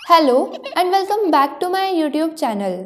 Hello and welcome back to my YouTube channel.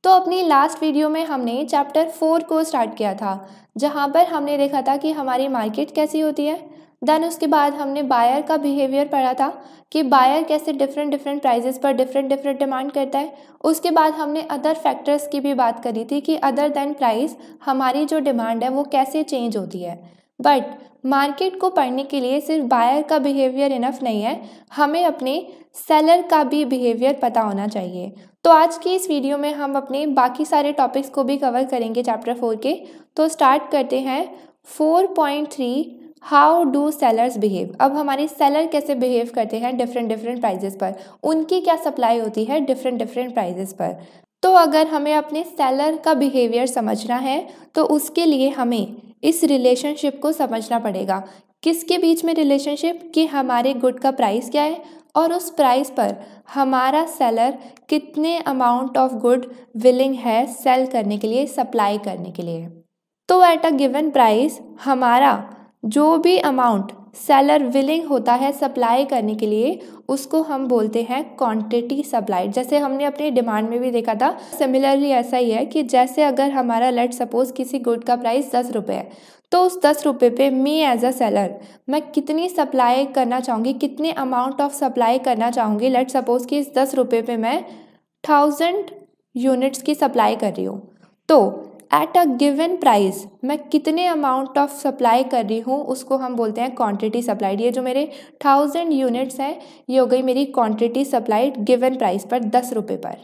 तो अपनी last video में हमने चैप्टर 4 को स्टार्ट किया था, जहां पर हमने देखा था कि हमारी मार्केट कैसी होती है। देन उसके बाद हमने बायर का बिहेवियर पढ़ा था कि बायर कैसे डिफरेंट प्राइजेस पर डिफरेंट डिमांड करता है। उसके बाद हमने अदर फैक्टर्स की भी बात करी थी कि अदर देन प्राइस हमारी जो डिमांड है वो कैसे चेंज होती है। बट मार्केट को पढ़ने के लिए सिर्फ बायर का बिहेवियर इनफ नहीं है, हमें अपने सेलर का भी बिहेवियर पता होना चाहिए। तो आज की इस वीडियो में हम अपने बाकी सारे टॉपिक्स को भी कवर करेंगे चैप्टर 4 के। तो स्टार्ट करते हैं 4.3 हाउ डू सेलर्स बिहेव। अब हमारे सेलर कैसे बिहेव करते हैं डिफरेंट प्राइजेस पर, उनकी क्या सप्लाई होती है डिफरेंट प्राइजेस पर। तो अगर हमें अपने सेलर का बिहेवियर समझना है तो उसके लिए हमें इस रिलेशनशिप को समझना पड़ेगा। किसके बीच में रिलेशनशिप कि हमारे गुड का प्राइस क्या है और उस प्राइस पर हमारा सेलर कितने अमाउंट ऑफ गुड विलिंग है सेल करने के लिए, सप्लाई करने के लिए। तो एट अ गिवन प्राइस हमारा जो भी अमाउंट सेलर विलिंग होता है सप्लाई करने के लिए उसको हम बोलते हैं क्वांटिटी सप्लाइड। जैसे हमने अपनी डिमांड में भी देखा था, सिमिलरली ऐसा ही है कि जैसे अगर हमारा लेट सपोज किसी गुड का प्राइस 10 रुपये है, तो उस 10 रुपये पे मी एज अ सेलर मैं कितनी सप्लाई करना चाहूँगी, कितने अमाउंट ऑफ सप्लाई करना चाहूँगी। लेट सपोज कि इस 10 रुपये पे मैं 1000 यूनिट्स की सप्लाई कर रही हूँ, तो एट अ गिवन प्राइस मैं कितने अमाउंट ऑफ सप्लाई कर रही हूँ उसको हम बोलते हैं क्वांटिटी सप्लाइड। ये जो मेरे 1000 यूनिट्स हैं ये हो गई मेरी क्वांटिटी सप्लाइड गिवन प्राइस पर 10 रुपये पर।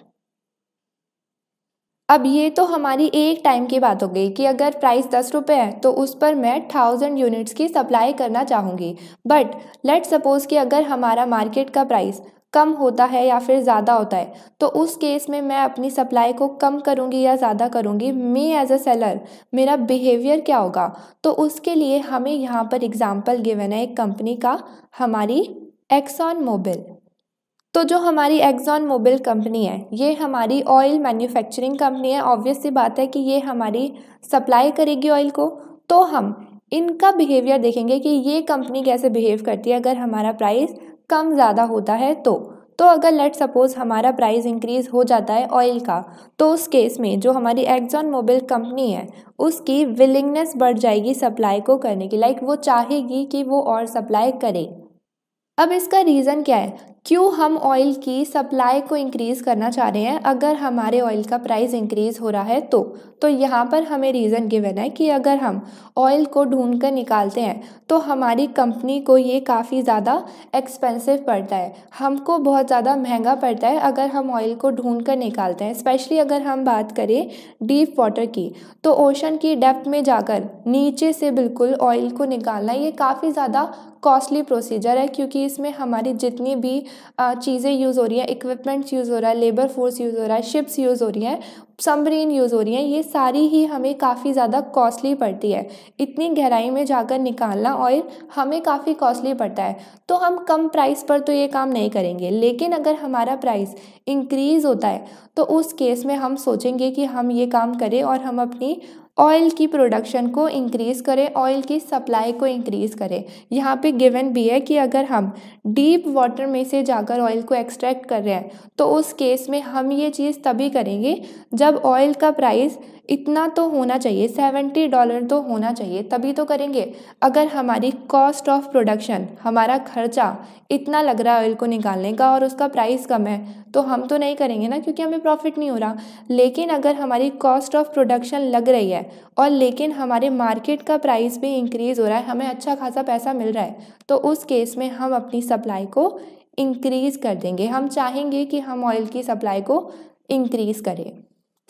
अब ये तो हमारी एक टाइम की बात हो गई कि अगर प्राइस 10 रुपये है तो उस पर मैं 1000 यूनिट्स की सप्लाई करना चाहूँगी। बट लेट सपोज़ कि अगर हमारा मार्केट का प्राइस कम होता है या फिर ज़्यादा होता है, तो उस केस में मैं अपनी सप्लाई को कम करूँगी या ज़्यादा करूँगी, मी एज अ सेलर मेरा बिहेवियर क्या होगा। तो उसके लिए हमें यहाँ पर एग्जाम्पल गिवन है एक कंपनी का, हमारी एक्सॉन मोबिल। तो जो हमारी एक्सॉन मोबिल कंपनी है ये हमारी ऑयल मैन्युफैक्चरिंग कंपनी है। ऑब्वियस सी बात है कि ये हमारी सप्लाई करेगी ऑयल को। तो हम इनका बिहेवियर देखेंगे कि ये कंपनी कैसे बिहेव करती है अगर हमारा प्राइस कम ज़्यादा होता है तो अगर लेट सपोज हमारा प्राइस इंक्रीज़ हो जाता है ऑयल का, तो उस केस में जो हमारी एक्सॉन मोबिल कंपनी है उसकी विलिंगनेस बढ़ जाएगी सप्लाई को करने की। लाइक वो चाहेगी कि वो और सप्लाई करे। अब इसका रीज़न क्या है, क्यों हम ऑयल की सप्लाई को इंक्रीज़ करना चाह रहे हैं अगर हमारे ऑयल का प्राइस इंक्रीज़ हो रहा है तो यहाँ पर हमें रीज़न गिवन है कि अगर हम ऑयल को ढूंढ कर निकालते हैं तो हमारी कंपनी को ये काफ़ी ज़्यादा एक्सपेंसिव पड़ता है, हमको बहुत ज़्यादा महंगा पड़ता है अगर हम ऑयल को ढूंढ कर निकालते हैं। स्पेशली अगर हम बात करें डीप वाटर की, तो ओशन की डेप्थ में जाकर नीचे से बिल्कुल ऑयल को निकालना ये काफ़ी ज़्यादा कॉस्टली प्रोसीजर है, क्योंकि इसमें हमारी जितनी भी चीज़ें यूज़ हो रही हैं, इक्विपमेंट्स यूज़ हो रहा है, लेबर फोर्स यूज़ हो रहा है, शिप्स यूज़ हो रही हैं, सबमरीन यूज़ हो रही हैं, ये सारी ही हमें काफ़ी ज़्यादा कॉस्टली पड़ती है। इतनी गहराई में जाकर निकालना ऑयल हमें काफ़ी कॉस्टली पड़ता है। तो हम कम प्राइस पर तो ये काम नहीं करेंगे, लेकिन अगर हमारा प्राइस इंक्रीज़ होता है तो उस केस में हम सोचेंगे कि हम ये काम करें और हम अपनी ऑयल की प्रोडक्शन को इंक्रीज़ करें, ऑयल की सप्लाई को इंक्रीज़ करें। यहाँ पे गिवन भी है कि अगर हम डीप वाटर में से जाकर ऑयल को एक्सट्रैक्ट कर रहे हैं तो उस केस में हम ये चीज़ तभी करेंगे जब ऑयल का प्राइस इतना तो होना चाहिए, $70 तो होना चाहिए, तभी तो करेंगे। अगर हमारी कॉस्ट ऑफ प्रोडक्शन, हमारा खर्चा इतना लग रहा है ऑयल को निकालने का और उसका प्राइस कम है, तो हम तो नहीं करेंगे ना, क्योंकि हमें प्रॉफिट नहीं हो रहा। लेकिन अगर हमारी कॉस्ट ऑफ प्रोडक्शन लग रही है और लेकिन हमारे मार्केट का प्राइस भी इंक्रीज़ हो रहा है, हमें अच्छा खासा पैसा मिल रहा है, तो उस केस में हम अपनी सप्लाई को इंक्रीज़ कर देंगे। हम चाहेंगे कि हम ऑयल की सप्लाई को इंक्रीज़ करें।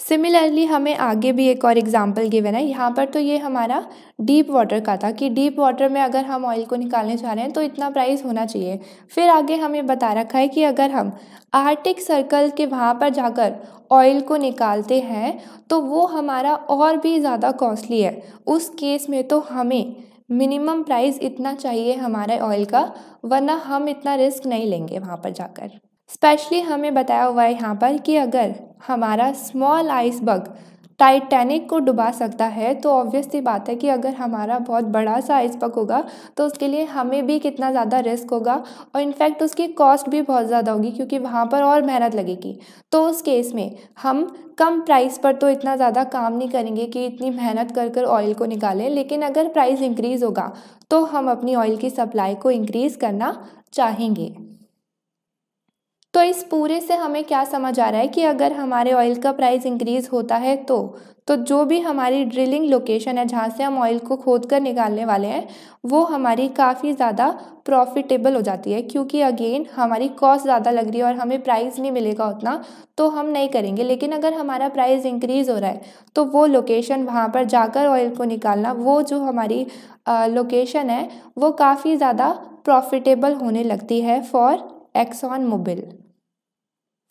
सिमिलरली हमें आगे भी एक और एग्जांपल गिवन है। यहाँ पर तो ये हमारा डीप वाटर का था कि डीप वाटर में अगर हम ऑयल को निकालने चाह रहे हैं तो इतना प्राइस होना चाहिए। फिर आगे हमें बता रखा है कि अगर हम आर्टिक सर्कल के वहाँ पर जाकर ऑयल को निकालते हैं तो वो हमारा और भी ज़्यादा कॉस्टली है। उस केस में तो हमें मिनिमम प्राइस इतना चाहिए हमारे ऑयल का, वरना हम इतना रिस्क नहीं लेंगे वहाँ पर जाकर। स्पेशली हमें बताया हुआ है यहाँ पर कि अगर हमारा स्मॉल आइसबर्ग टाइटैनिक को डुबा सकता है, तो ऑब्वियस सी बात है कि अगर हमारा बहुत बड़ा सा आइसबर्ग होगा तो उसके लिए हमें भी कितना ज़्यादा रिस्क होगा और इनफैक्ट उसकी कॉस्ट भी बहुत ज़्यादा होगी क्योंकि वहाँ पर और मेहनत लगेगी। तो उस केस में हम कम प्राइस पर तो इतना ज़्यादा काम नहीं करेंगे कि इतनी मेहनत कर कर ऑयल को निकालें, लेकिन अगर प्राइस इंक्रीज़ होगा तो हम अपनी ऑयल की सप्लाई को इंक्रीज़ करना चाहेंगे। तो इस पूरे से हमें क्या समझ आ रहा है कि अगर हमारे ऑयल का प्राइस इंक्रीज़ होता है तो जो भी हमारी ड्रिलिंग लोकेशन है जहाँ से हम ऑयल को खोद कर निकालने वाले हैं वो हमारी काफ़ी ज़्यादा प्रॉफिटेबल हो जाती है, क्योंकि अगेन हमारी कॉस्ट ज़्यादा लग रही है और हमें प्राइस नहीं मिलेगा उतना, तो हम नहीं करेंगे। लेकिन अगर हमारा प्राइस इंक्रीज़ हो रहा है तो वो लोकेशन वहाँ पर जाकर ऑयल को निकालना, वो जो हमारी लोकेशन है वो काफ़ी ज़्यादा प्रॉफिटेबल होने लगती है फॉर एक्सॉन मोबिल।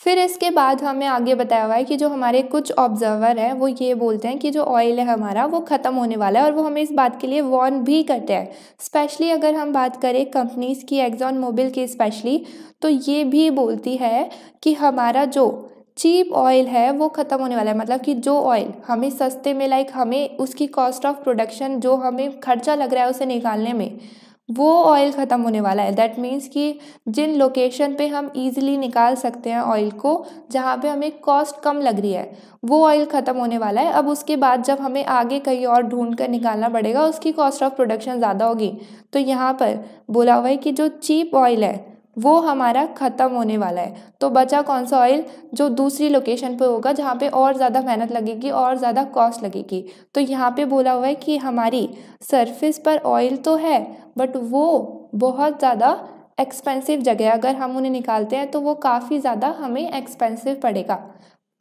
फिर इसके बाद हमें आगे बताया हुआ है कि जो हमारे कुछ ऑब्जर्वर हैं वो ये बोलते हैं कि जो ऑयल है हमारा वो ख़त्म होने वाला है और वो हमें इस बात के लिए वार्न भी करते हैं। स्पेशली अगर हम बात करें कंपनीज़ की, एक्सॉन मोबिल की स्पेशली, तो ये भी बोलती है कि हमारा जो चीप ऑयल है वो ख़त्म होने वाला है। मतलब कि जो ऑयल हमें सस्ते में, लाइक हमें उसकी कॉस्ट ऑफ प्रोडक्शन जो हमें खर्चा लग रहा है उसे निकालने में, वो ऑयल ख़त्म होने वाला है। दैट मीन्स कि जिन लोकेशन पे हम इजीली निकाल सकते हैं ऑयल को, जहाँ पे हमें कॉस्ट कम लग रही है, वो ऑयल ख़त्म होने वाला है। अब उसके बाद जब हमें आगे कहीं और ढूंढ कर निकालना पड़ेगा, उसकी कॉस्ट ऑफ प्रोडक्शन ज़्यादा होगी। तो यहाँ पर बोला हुआ है कि जो चीप ऑयल है वो हमारा ख़त्म होने वाला है। तो बचा कौन सा ऑयल? जो दूसरी लोकेशन पे होगा जहाँ पे और ज़्यादा मेहनत लगेगी और ज़्यादा कॉस्ट लगेगी। तो यहाँ पे बोला हुआ है कि हमारी सरफेस पर ऑयल तो है बट वो बहुत ज़्यादा एक्सपेंसिव जगह है। अगर हम उन्हें निकालते हैं तो वो काफ़ी ज़्यादा हमें एक्सपेंसिव पड़ेगा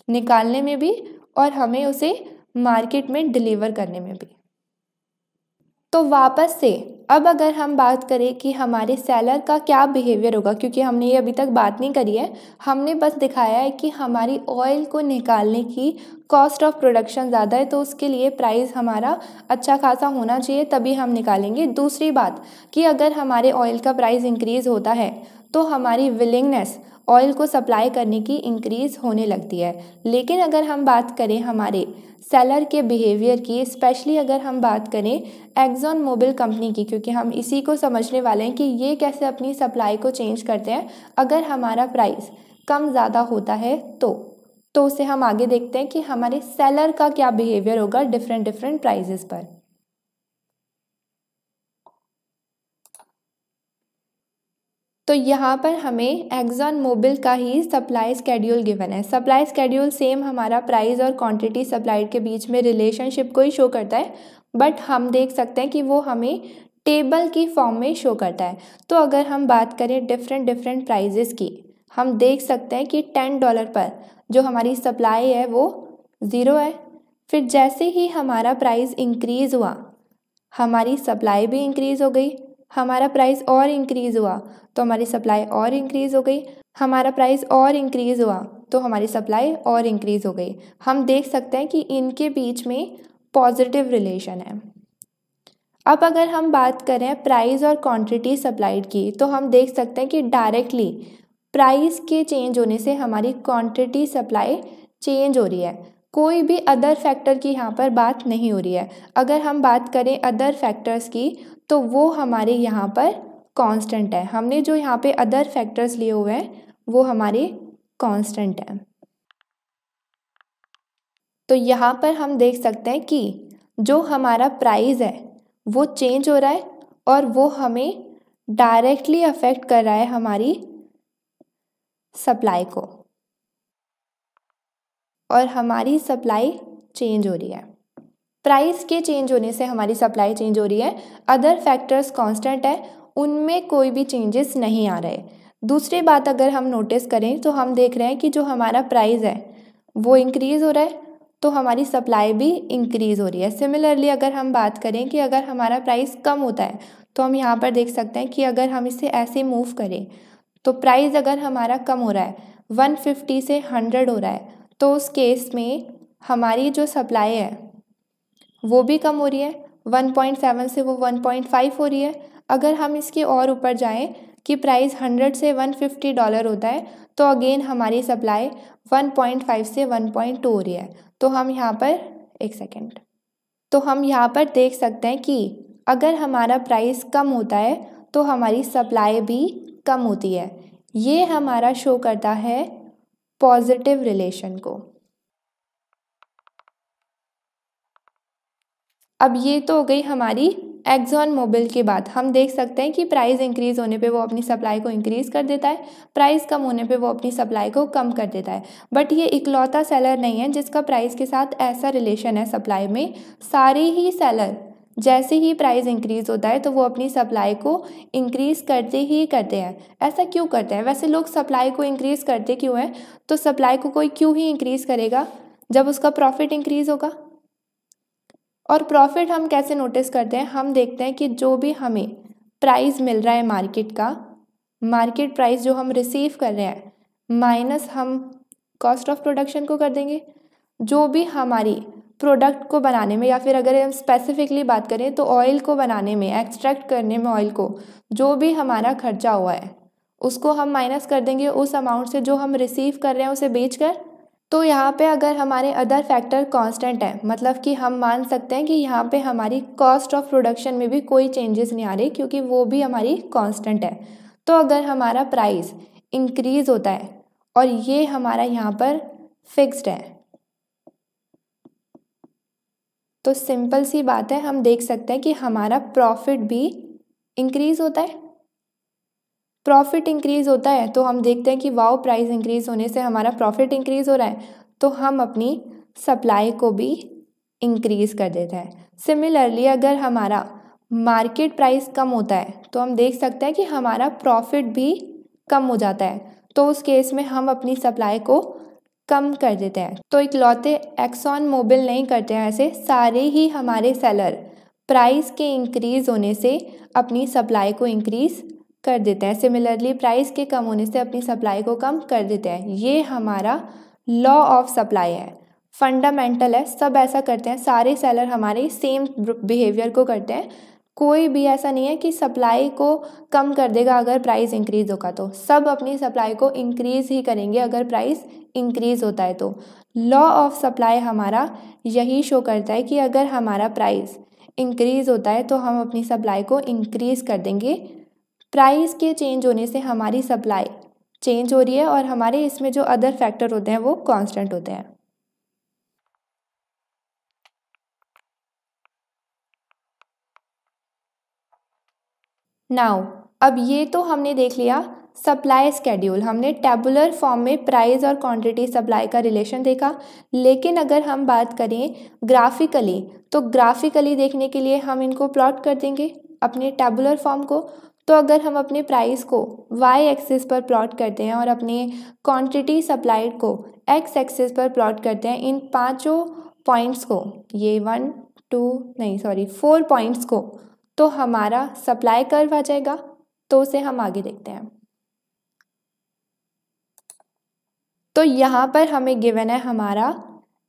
निकालने में भी और हमें उसे मार्केट में डिलीवर करने में भी। तो वापस से अब अगर हम बात करें कि हमारे सेलर का क्या बिहेवियर होगा, क्योंकि हमने ये अभी तक बात नहीं करी है, हमने बस दिखाया है कि हमारी ऑयल को निकालने की कॉस्ट ऑफ प्रोडक्शन ज़्यादा है तो उसके लिए प्राइस हमारा अच्छा खासा होना चाहिए तभी हम निकालेंगे। दूसरी बात कि अगर हमारे ऑयल का प्राइस इंक्रीज़ होता है तो हमारी विलिंगनेस ऑयल को सप्लाई करने की इंक्रीज़ होने लगती है। लेकिन अगर हम बात करें हमारे सेलर के बिहेवियर की, स्पेशली अगर हम बात करें एक्सॉन मोबिल कंपनी की, क्योंकि हम इसी को समझने वाले हैं कि ये कैसे अपनी सप्लाई को चेंज करते हैं अगर हमारा प्राइस कम ज़्यादा होता है तो उसे हम आगे देखते हैं कि हमारे सेलर का क्या बिहेवियर होगा डिफरेंट प्राइजेस पर। तो यहाँ पर हमें एक्सॉन मोबिल का ही सप्लाई स्केड्यूल गिवन है। सप्लाई स्केड्यूल सेम हमारा प्राइस और क्वांटिटी सप्लाइड के बीच में रिलेशनशिप को ही शो करता है, बट हम देख सकते हैं कि वो हमें टेबल की फॉर्म में शो करता है। तो अगर हम बात करें डिफरेंट प्राइजेस की, हम देख सकते हैं कि $10 पर जो हमारी सप्लाई है वो 0 है। फिर जैसे ही हमारा प्राइस इंक्रीज़ हुआ हमारी सप्लाई भी इंक्रीज़ हो गई, हमारा प्राइस और इंक्रीज़ हुआ तो हमारी सप्लाई और इंक्रीज़ हो गई, हमारा प्राइस और इंक्रीज़ हुआ तो हमारी सप्लाई और इंक्रीज़ हो गई। हम देख सकते हैं कि इनके बीच में पॉजिटिव रिलेशन है। अब अगर हम बात करें प्राइस और क्वांटिटी सप्लाइड की, तो हम देख सकते हैं कि डायरेक्टली प्राइस के चेंज होने से हमारी क्वांटिटी सप्लाई चेंज हो रही है। कोई भी अदर फैक्टर की यहाँ पर बात नहीं हो रही है। अगर हम बात करें अदर फैक्टर्स की तो वो हमारे यहाँ पर कांस्टेंट है। हमने जो यहाँ पे अदर फैक्टर्स लिए हुए हैं वो हमारे कांस्टेंट हैं। तो यहाँ पर हम देख सकते हैं कि जो हमारा प्राइस है वो चेंज हो रहा है और वो हमें डायरेक्टली अफेक्ट कर रहा है हमारी सप्लाई को, और हमारी सप्लाई चेंज हो रही है। प्राइस के चेंज होने से हमारी सप्लाई चेंज हो रही है। अदर फैक्टर्स कांस्टेंट है, उनमें कोई भी चेंजेस नहीं आ रहे। दूसरी बात अगर हम नोटिस करें तो हम देख रहे हैं कि जो हमारा प्राइस है वो इंक्रीज़ हो रहा है तो हमारी सप्लाई भी इंक्रीज़ हो रही है। सिमिलरली अगर हम बात करें कि अगर हमारा प्राइस कम होता है तो हम यहाँ पर देख सकते हैं कि अगर हम इसे ऐसे मूव करें तो प्राइस अगर हमारा कम हो रहा है 150 से 100 हो रहा है तो उस केस में हमारी जो सप्लाई है वो भी कम हो रही है, 1.7 से वो 1.5 हो रही है। अगर हम इसके और ऊपर जाएं कि प्राइस 100 से $150 होता है तो अगेन हमारी सप्लाई 1.5 से 1.2 हो रही है। तो हम यहाँ पर एक सेकेंड। तो हम यहाँ पर देख सकते हैं कि अगर हमारा प्राइस कम होता है तो हमारी सप्लाई भी कम होती है। ये हमारा शो करता है पॉजिटिव रिलेशन को। अब ये तो हो गई हमारी एक्सॉन मोबिल की बात। हम देख सकते हैं कि प्राइस इंक्रीज़ होने पे वो अपनी सप्लाई को इंक्रीज़ कर देता है, प्राइस कम होने पे वो अपनी सप्लाई को कम कर देता है। बट ये इकलौता सेलर नहीं है जिसका प्राइस के साथ ऐसा रिलेशन है सप्लाई में। सारे ही सेलर जैसे ही प्राइस इंक्रीज़ होता है तो वो अपनी सप्लाई को इंक्रीज़ करते ही करते हैं। ऐसा क्यों करते हैं? वैसे लोग सप्लाई को इंक्रीज़ करते क्यों हैं? तो सप्लाई को कोई क्यों ही इंक्रीज़ करेगा जब उसका प्रॉफिट इंक्रीज़ होगा। और प्रॉफिट हम कैसे नोटिस करते हैं? हम देखते हैं कि जो भी हमें प्राइस मिल रहा है मार्केट का, मार्केट प्राइस जो हम रिसीव कर रहे हैं माइनस हम कॉस्ट ऑफ प्रोडक्शन को कर देंगे। जो भी हमारी प्रोडक्ट को बनाने में, या फिर अगर हम स्पेसिफिकली बात करें तो ऑयल को बनाने में, एक्सट्रैक्ट करने में ऑयल को, जो भी हमारा खर्चा हुआ है उसको हम माइनस कर देंगे उस अमाउंट से जो हम रिसीव कर रहे हैं उसे बेचकर। तो यहाँ पे अगर हमारे अदर फैक्टर कांस्टेंट है, मतलब कि हम मान सकते हैं कि यहाँ पे हमारी कॉस्ट ऑफ प्रोडक्शन में भी कोई चेंजेस नहीं आ रही क्योंकि वो भी हमारी कांस्टेंट है। तो अगर हमारा प्राइस इंक्रीज़ होता है और ये हमारा यहाँ पर फिक्स्ड है तो सिंपल सी बात है, हम देख सकते हैं कि हमारा प्रॉफिट भी इंक्रीज़ होता है। प्रॉफिट इंक्रीज़ होता है तो हम देखते हैं कि वाओ, प्राइस इंक्रीज़ होने से हमारा प्रॉफिट इंक्रीज़ हो रहा है, तो हम अपनी सप्लाई को भी इंक्रीज़ कर देते हैं। सिमिलरली अगर हमारा मार्केट प्राइस कम होता है तो हम देख सकते हैं कि हमारा प्रॉफिट भी कम हो जाता है, तो उस केस में हम अपनी सप्लाई को कम कर देते हैं। तो इकलौते एक्सॉन मोबिल नहीं करते हैं, ऐसे सारे ही हमारे सेलर प्राइस के इंक्रीज़ होने से अपनी सप्लाई को इंक्रीज़ कर देते हैं। सिमिलरली प्राइस के कम होने से अपनी सप्लाई को कम कर देते हैं। ये हमारा लॉ ऑफ सप्लाई है, फंडामेंटल है, सब ऐसा करते हैं। सारे सेलर हमारे सेम बिहेवियर को करते हैं। कोई भी ऐसा नहीं है कि सप्लाई को कम कर देगा अगर प्राइस इंक्रीज़ होगा, तो सब अपनी सप्लाई को इंक्रीज़ ही करेंगे अगर प्राइस इंक्रीज़ होता है। तो लॉ ऑफ सप्लाई हमारा यही शो करता है कि अगर हमारा प्राइस इंक्रीज़ होता है तो हम अपनी सप्लाई को इंक्रीज़ कर देंगे। प्राइस के चेंज होने से हमारी सप्लाई चेंज हो रही है और हमारे इसमें जो अदर फैक्टर होते हैं वो कांस्टेंट होते हैं। नाउ अब ये तो हमने देख लिया सप्लाई स्केड्यूल, हमने टेबुलर फॉर्म में प्राइस और क्वांटिटी सप्लाई का रिलेशन देखा। लेकिन अगर हम बात करें ग्राफिकली, तो ग्राफिकली देखने के लिए हम इनको प्लॉट कर देंगे अपने टेबुलर फॉर्म को। तो अगर हम अपने प्राइस को वाई एक्सिस पर प्लॉट करते हैं और अपने क्वांटिटी सप्लाइड को एक्स एक्सिस पर प्लॉट करते हैं, इन पांचों पॉइंट्स को, ये 4 पॉइंट्स को, तो हमारा सप्लाई कर्व आ जाएगा। तो उसे हम आगे देखते हैं। तो यहाँ पर हमें गिवन है हमारा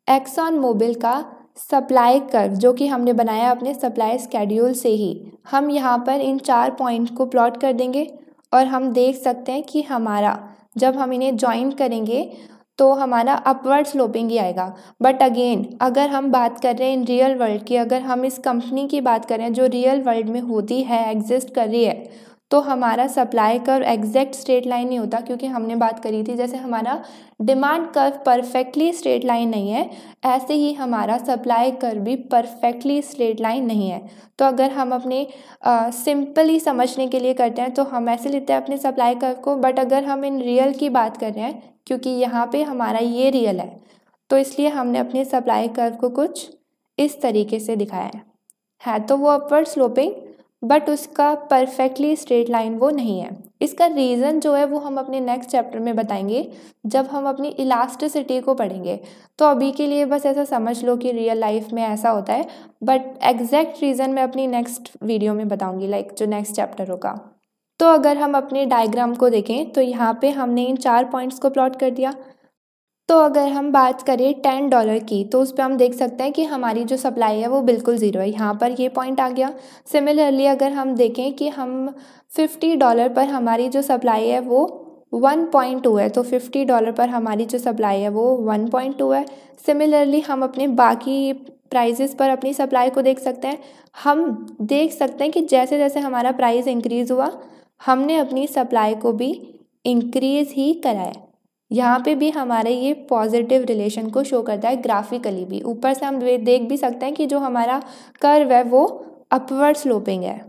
एक्सॉन मोबिल का सप्लाई कर्व, जो कि हमने बनाया अपने सप्लाई स्केड्यूल से ही। हम यहाँ पर इन 4 पॉइंट को प्लॉट कर देंगे और हम देख सकते हैं कि हमारा जब हम इन्हें ज्वाइन करेंगे तो हमारा अपवर्ड स्लोपिंग ही आएगा। बट अगेन अगर हम बात कर रहे हैं इन रियल वर्ल्ड की, अगर हम इस कंपनी की बात करें जो रियल वर्ल्ड में होती है, एग्जिस्ट कर रही है, तो हमारा supply curve exact straight line नहीं होता, क्योंकि हमने बात करी थी जैसे हमारा demand curve perfectly straight line नहीं है, ऐसे ही हमारा सप्लाई कर्व भी परफेक्टली स्ट्रेट लाइन नहीं है। तो अगर हम अपने सिंपली समझने के लिए करते हैं तो हम ऐसे लेते हैं अपने सप्लाई कर्व को। बट अगर हम इन रियल की बात कर रहे हैं, क्योंकि यहाँ पे हमारा ये रियल है, तो इसलिए हमने अपने सप्लाई कर्व को कुछ इस तरीके से दिखाया है तो वो अपवर्ड स्लोपिंग, बट उसका परफेक्टली स्ट्रेट लाइन वो नहीं है। इसका रीज़न जो है वो हम अपने नेक्स्ट चैप्टर में बताएंगे जब हम अपनी इलास्टिसिटी को पढ़ेंगे। तो अभी के लिए बस ऐसा समझ लो कि रियल लाइफ में ऐसा होता है, बट एग्जैक्ट रीज़न मैं अपनी नेक्स्ट वीडियो में बताऊंगी, लाइक जो नेक्स्ट चैप्टर होगा। तो अगर हम अपने डायग्राम को देखें तो यहाँ पे हमने इन 4 पॉइंट्स को प्लॉट कर दिया। तो अगर हम बात करें $10 की, तो उस पर हम देख सकते हैं कि हमारी जो सप्लाई है वो बिल्कुल ज़ीरो है, यहाँ पर ये पॉइंट आ गया। सिमिलरली अगर हम देखें कि हम $50 पर हमारी जो सप्लाई है वो 1.2 है, तो $50 पर हमारी जो सप्लाई है वो 1.2 है। सिमिलरली हम अपने बाकी प्राइजेस पर अपनी सप्लाई को देख सकते हैं। हम देख सकते हैं कि जैसे जैसे हमारा प्राइस इंक्रीज़ हुआ हमने अपनी सप्लाई को भी इंक्रीज़ ही कराया। यहाँ पे भी हमारे ये पॉजिटिव रिलेशन को शो करता है ग्राफिकली भी। ऊपर से हम देख भी सकते हैं कि जो हमारा कर्व है वो अपवर्ड स्लोपिंग है।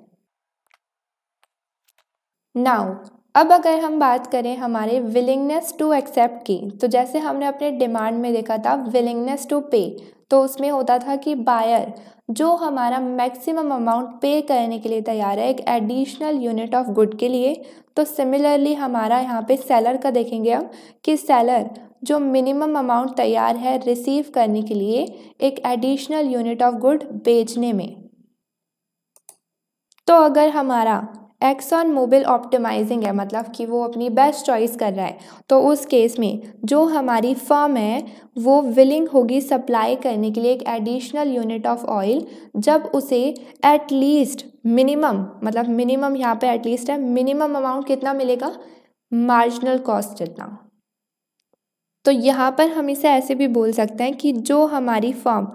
नाउ अब अगर हम बात करें हमारे विलिंगनेस टू एक्सेप्ट की, तो जैसे हमने अपने डिमांड में देखा था विलिंगनेस टू पे, तो उसमें होता था कि बायर जो हमारा मैक्सिमम अमाउंट पे करने के लिए तैयार है एक एडिशनल यूनिट ऑफ गुड के लिए, तो सिमिलरली हमारा यहाँ पे सेलर का देखेंगे हम कि सेलर जो मिनिमम अमाउंट तैयार है रिसीव करने के लिए एक एडिशनल यूनिट ऑफ गुड बेचने में। तो अगर हमारा एक्सॉन मोबिल ऑप्टिमाइजिंग है, मतलब कि वो अपनी बेस्ट चॉइस कर रहा है, तो उस केस में जो हमारी फर्म है वो विलिंग होगी सप्लाई करने के लिए एक एडिशनल यूनिट ऑफ ऑयल जब उसे एटलीस्ट मिनिमम, मतलब मिनिमम यहाँ पे एटलीस्ट है, मिनिमम अमाउंट कितना मिलेगा, मार्जिनल कॉस्ट जितना। तो यहाँ पर हम इसे ऐसे भी बोल सकते हैं कि जो हमारी फर्म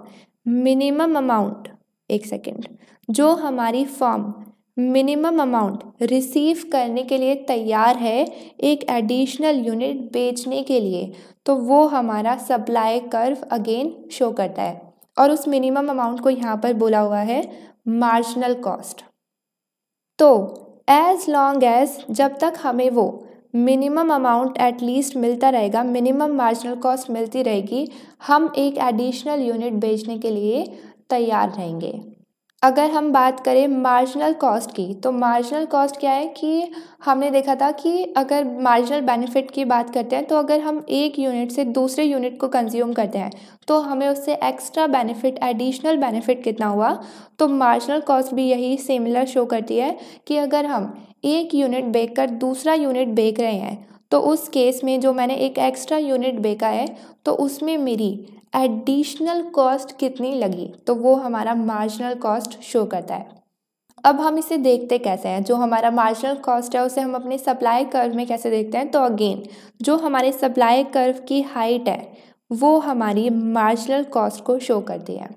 मिनिमम अमाउंट, एक सेकेंड, जो हमारी फर्म मिनिमम अमाउंट रिसीव करने के लिए तैयार है एक एडिशनल यूनिट बेचने के लिए, तो वो हमारा सप्लाई कर्व अगेन शो करता है और उस मिनिमम अमाउंट को यहाँ पर बोला हुआ है मार्जिनल कॉस्ट। तो एज लॉन्ग एज, जब तक हमें वो मिनिमम अमाउंट एटलीस्ट मिलता रहेगा, मिनिमम मार्जिनल कॉस्ट मिलती रहेगी, हम एक एडिशनल यूनिट बेचने के लिए तैयार रहेंगे। अगर हम बात करें मार्जिनल कॉस्ट की, तो मार्जिनल कॉस्ट क्या है कि हमने देखा था कि अगर मार्जिनल बेनिफिट की बात करते हैं तो अगर हम एक यूनिट से दूसरे यूनिट को कंज्यूम करते हैं तो हमें उससे एक्स्ट्रा बेनिफिट, एडिशनल बेनिफिट कितना हुआ, तो मार्जिनल कॉस्ट भी यही सिमिलर शो करती है कि अगर हम एक यूनिट बेच कर दूसरा यूनिट बेच रहे हैं तो उस केस में जो मैंने एक एक्स्ट्रा यूनिट बेचा है तो उसमें मेरी एडिशनल कॉस्ट कितनी लगी, तो वो हमारा मार्जिनल कॉस्ट शो करता है। अब हम इसे देखते कैसे हैं, जो हमारा मार्जिनल कॉस्ट है उसे हम अपने सप्लाई कर्व में कैसे देखते हैं, तो अगेन जो हमारे सप्लाई कर्व की हाइट है वो हमारी मार्जिनल कॉस्ट को शो करती है।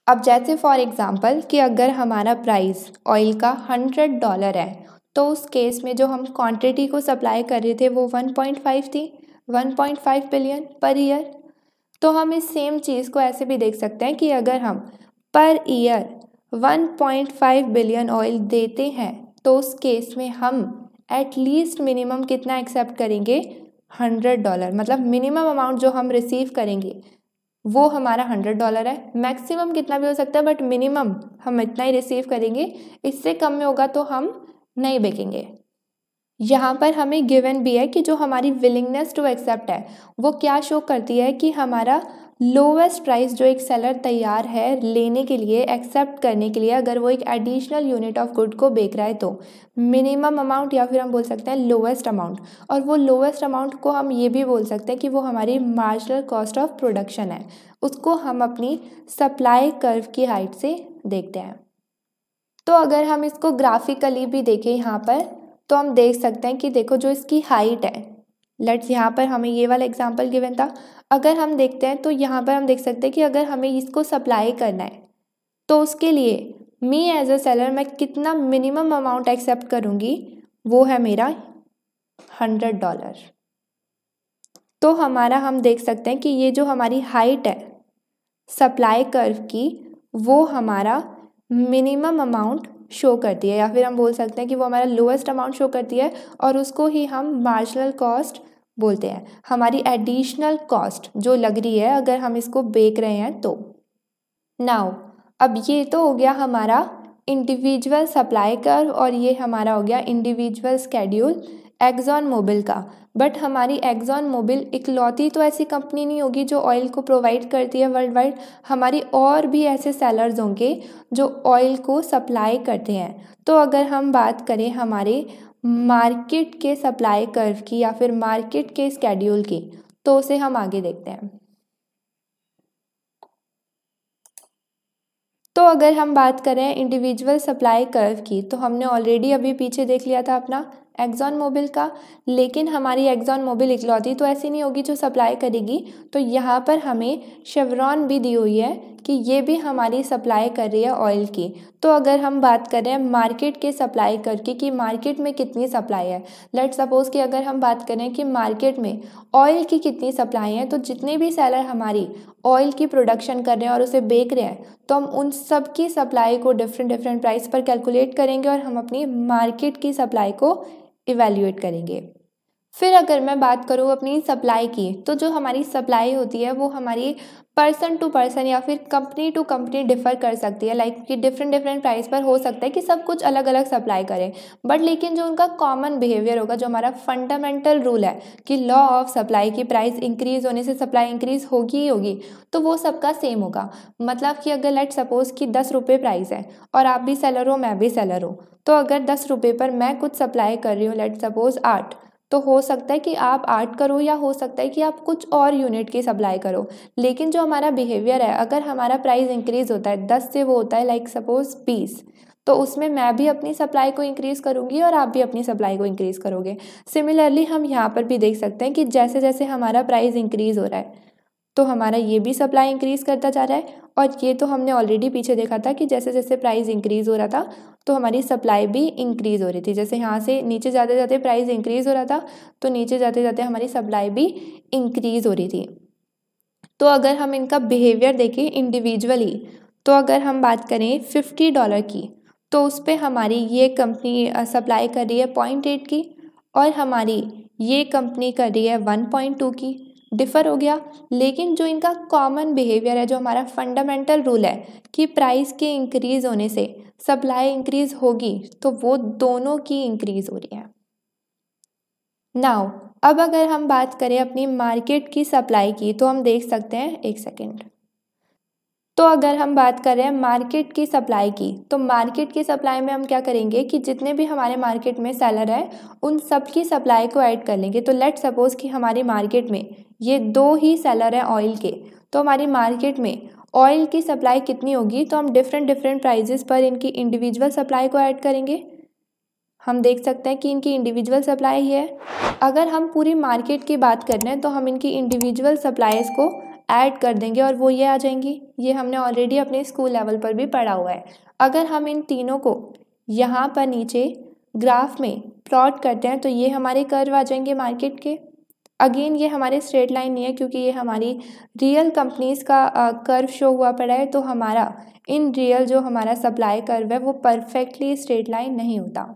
अब जैसे फॉर एग्जांपल कि अगर हमारा प्राइस ऑयल का $100 है, तो उस केस में जो हम क्वांटिटी को सप्लाई कर रहे थे वो 1.5 थी, 1.5 बिलियन पर ईयर। तो हम इस सेम चीज़ को ऐसे भी देख सकते हैं कि अगर हम पर ईयर 1.5 बिलियन ऑयल देते हैं तो उस केस में हम एटलीस्ट मिनिमम कितना एक्सेप्ट करेंगे, $100, मतलब मिनिमम अमाउंट जो हम रिसीव करेंगे वो हमारा $100 है। मैक्सिमम कितना भी हो सकता है बट मिनिमम हम इतना ही रिसीव करेंगे, इससे कम में होगा तो हम नहीं बेचेंगे। यहाँ पर हमें गिवन भी है कि जो हमारी विलिंगनेस टू एक्सेप्ट है वो क्या शो करती है कि हमारा लोवेस्ट प्राइस जो एक सेलर तैयार है लेने के लिए, एक्सेप्ट करने के लिए, अगर वो एक एडिशनल यूनिट ऑफ गुड को बेच रहा है तो मिनिमम अमाउंट या फिर हम बोल सकते हैं लोवेस्ट अमाउंट, और वो लोवेस्ट अमाउंट को हम ये भी बोल सकते हैं कि वो हमारी मार्जिनल कॉस्ट ऑफ प्रोडक्शन है, उसको हम अपनी सप्लाई कर्व की हाइट से देखते हैं। तो अगर हम इसको ग्राफिकली भी देखें यहाँ पर तो हम देख सकते हैं कि देखो जो इसकी हाइट है, लेट्स यहाँ पर हमें ये वाला एग्जांपल गिवन था, अगर हम देखते हैं तो यहाँ पर हम देख सकते हैं कि अगर हमें इसको सप्लाई करना है तो उसके लिए मी एज अ सेलर मैं कितना मिनिमम अमाउंट एक्सेप्ट करूँगी, वो है मेरा $100। तो हमारा हम देख सकते हैं कि ये जो हमारी हाइट है सप्लाई कर्व की वो हमारा मिनिमम अमाउंट शो करती है, या फिर हम बोल सकते हैं कि वो हमारा लोएस्ट अमाउंट शो करती है और उसको ही हम मार्जिनल कॉस्ट बोलते हैं, हमारी एडिशनल कॉस्ट जो लग रही है अगर हम इसको बेच रहे हैं तो। नाउ अब ये तो हो गया हमारा इंडिविजुअल सप्लाई कर्व और ये हमारा हो गया इंडिविजुअल स्केड्यूल एक्सॉन मोबिल का। बट हमारी एक्सॉन मोबिल इकलौती तो ऐसी कंपनी नहीं होगी जो ऑयल को प्रोवाइड करती है वर्ल्ड वाइड, हमारी और भी ऐसे सेलर्स होंगे जो ऑयल को सप्लाई करते हैं। तो अगर हम बात करें हमारे मार्केट के सप्लाई कर्व की या फिर मार्केट के स्केड्यूल की, तो उसे हम आगे देखते हैं। तो अगर हम बात करें इंडिविजुअल सप्लाई कर्व की, तो हमने ऑलरेडी अभी पीछे देख लिया था अपना एक्सॉन मोबिल का, लेकिन हमारी एक्सॉन मोबिल इकलौती तो ऐसी नहीं होगी जो सप्लाई करेगी। तो यहाँ पर हमें शेवरॉन भी दी हुई है कि ये भी हमारी सप्लाई कर रही है ऑयल की। तो अगर हम बात करें मार्केट के सप्लाई करके कि मार्केट में कितनी सप्लाई है, लेट्स सपोज कि अगर हम बात करें कि मार्केट में ऑयल की कितनी सप्लाई है, तो जितने भी सेलर हमारी ऑयल की प्रोडक्शन कर रहे हैं और उसे बेच रहे हैं, तो हम उन सब की सप्लाई को डिफरेंट प्राइस पर कैलकुलेट करेंगे और हम अपनी मार्केट की सप्लाई को इवैल्यूएट करेंगे। फिर अगर मैं बात करूँ अपनी सप्लाई की, तो जो हमारी सप्लाई होती है वो हमारी पर्सन टू पर्सन या फिर कंपनी टू कंपनी डिफ़र कर सकती है। लाइक कि डिफरेंट प्राइस पर हो सकता है कि सब कुछ अलग अलग सप्लाई करें, बट लेकिन जो उनका कॉमन बिहेवियर होगा, जो हमारा फंडामेंटल रूल है कि लॉ ऑफ सप्लाई की प्राइस इंक्रीज होने से सप्लाई इंक्रीज होगी ही होगी, तो वो सबका सेम होगा। मतलब कि अगर लेट सपोज कि 10 रुपये प्राइस है और आप भी सेलर हो, मैं भी सेलर हूँ, तो अगर 10 रुपये पर मैं कुछ सप्लाई कर रही हूँ, लेट सपोज 8, तो हो सकता है कि आप 8 करो या हो सकता है कि आप कुछ और यूनिट की सप्लाई करो। लेकिन जो हमारा बिहेवियर है, अगर हमारा प्राइस इंक्रीज़ होता है 10 से वो होता है लाइक सपोज 20, तो उसमें मैं भी अपनी सप्लाई को इंक्रीज़ करूँगी और आप भी अपनी सप्लाई को इंक्रीज़ करोगे। सिमिलरली हम यहाँ पर भी देख सकते हैं कि जैसे जैसे हमारा प्राइस इंक्रीज़ हो रहा है तो हमारा ये भी सप्लाई इंक्रीज़ करता जा रहा है। और ये तो हमने ऑलरेडी पीछे देखा था कि जैसे जैसे प्राइस इंक्रीज़ हो रहा था तो हमारी सप्लाई भी इंक्रीज़ हो रही थी। जैसे यहाँ से नीचे जाते जाते प्राइस इंक्रीज़ हो रहा था तो नीचे जाते जाते हमारी सप्लाई भी इंक्रीज़ हो रही थी। तो अगर हम इनका बिहेवियर देखें इंडिविजुअली, तो अगर हम बात करें $50 की, तो उस पर हमारी ये कंपनी सप्लाई कर रही है 0.8 की और हमारी ये कंपनी कर रही है 1.2 की। डिफ़र हो गया, लेकिन जो इनका कॉमन बिहेवियर है, जो हमारा फंडामेंटल रूल है कि प्राइस के इंक्रीज़ होने से सप्लाई इंक्रीज़ होगी, तो वो दोनों की इंक्रीज़ हो रही है। नाउ अब अगर हम बात करें अपनी मार्केट की सप्लाई की, तो हम देख सकते हैं, एक सेकेंड। तो अगर हम बात कर रहे हैं मार्केट की सप्लाई की, तो मार्केट की सप्लाई में हम क्या करेंगे कि जितने भी हमारे मार्केट में सेलर हैं उन सब की सप्लाई को ऐड कर लेंगे। तो लेट सपोज़ कि हमारी मार्केट में ये 2 ही सेलर हैं ऑयल के, तो हमारी मार्केट में ऑयल की सप्लाई कितनी होगी, तो हम डिफरेंट प्राइजेस पर इनकी इंडिविजुअल सप्लाई को ऐड करेंगे। हम देख सकते हैं कि इनकी इंडिविजुअल सप्लाई है। अगर हम पूरी मार्केट की बात कर रहे हैं तो हम इनकी इंडिविजुअल सप्लाईज को ऐड कर देंगे और वो ये आ जाएंगी। ये हमने ऑलरेडी अपने स्कूल लेवल पर भी पढ़ा हुआ है। अगर हम इन तीनों को यहाँ पर नीचे ग्राफ में प्लॉट करते हैं तो ये हमारे कर्व आ जाएंगे मार्केट के। अगेन ये हमारे स्ट्रेट लाइन नहीं है क्योंकि ये हमारी रियल कंपनीज़ का कर्व शो हुआ पड़ा है, तो हमारा इन रियल जो हमारा सप्लाई कर्व है वो परफेक्टली स्ट्रेट लाइन नहीं होता।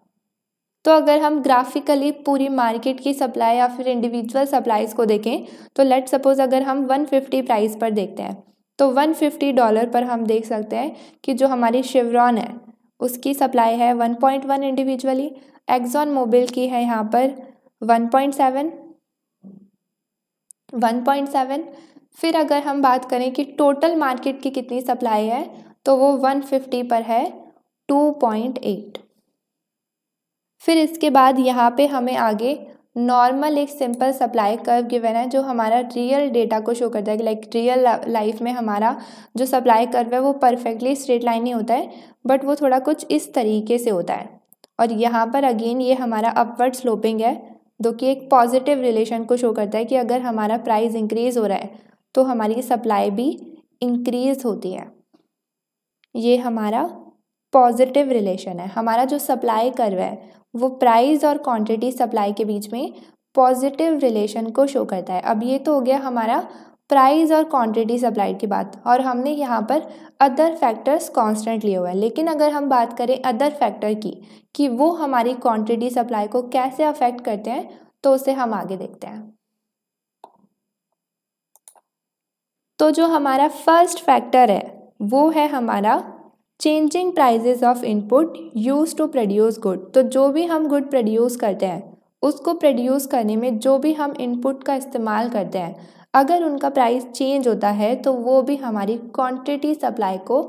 तो अगर हम ग्राफिकली पूरी मार्केट की सप्लाई या फिर इंडिविजुअल सप्लाईज़ को देखें, तो लेट सपोज अगर हम 150 प्राइस पर देखते हैं, तो $150 पर हम देख सकते हैं कि जो हमारी शेवरॉन है उसकी सप्लाई है 1.1 इंडिविजुअली, एक्सॉन मोबिल की है यहाँ पर 1.7। फिर अगर हम बात करें कि टोटल मार्केट की कितनी सप्लाई है, तो वो 150 पर है 2.8। फिर इसके बाद यहाँ पे हमें आगे नॉर्मल एक सिंपल सप्लाई कर्व गिवन है जो हमारा रियल डेटा को शो करता है कि लाइक रियल लाइफ में हमारा जो सप्लाई कर्व है वो परफेक्टली स्ट्रेट लाइन नहीं होता है, बट वो थोड़ा कुछ इस तरीके से होता है। और यहाँ पर अगेन ये हमारा अपवर्ड स्लोपिंग है जो कि एक पॉजिटिव रिलेशन को शो करता है कि अगर हमारा प्राइस इंक्रीज़ हो रहा है तो हमारी सप्लाई भी इंक्रीज़ होती है। ये हमारा पॉजिटिव रिलेशन है। हमारा जो सप्लाई कर्व है वो प्राइस और क्वांटिटी सप्लाई के बीच में पॉजिटिव रिलेशन को शो करता है। अब ये तो हो गया हमारा प्राइस और क्वांटिटी सप्लाई की बात, और हमने यहाँ पर अदर फैक्टर्स कांस्टेंट लिए हुआ है। लेकिन अगर हम बात करें अदर फैक्टर की कि वो हमारी क्वांटिटी सप्लाई को कैसे अफेक्ट करते हैं, तो उसे हम आगे देखते हैं। तो जो हमारा फर्स्ट फैक्टर है वो है हमारा changing prices of input use to produce good. तो जो भी हम गुड प्रोड्यूस करते हैं उसको प्रोड्यूस करने में जो भी हम इनपुट का इस्तेमाल करते हैं, अगर उनका प्राइस चेंज होता है तो वो भी हमारी क्वांटिटी सप्लाई को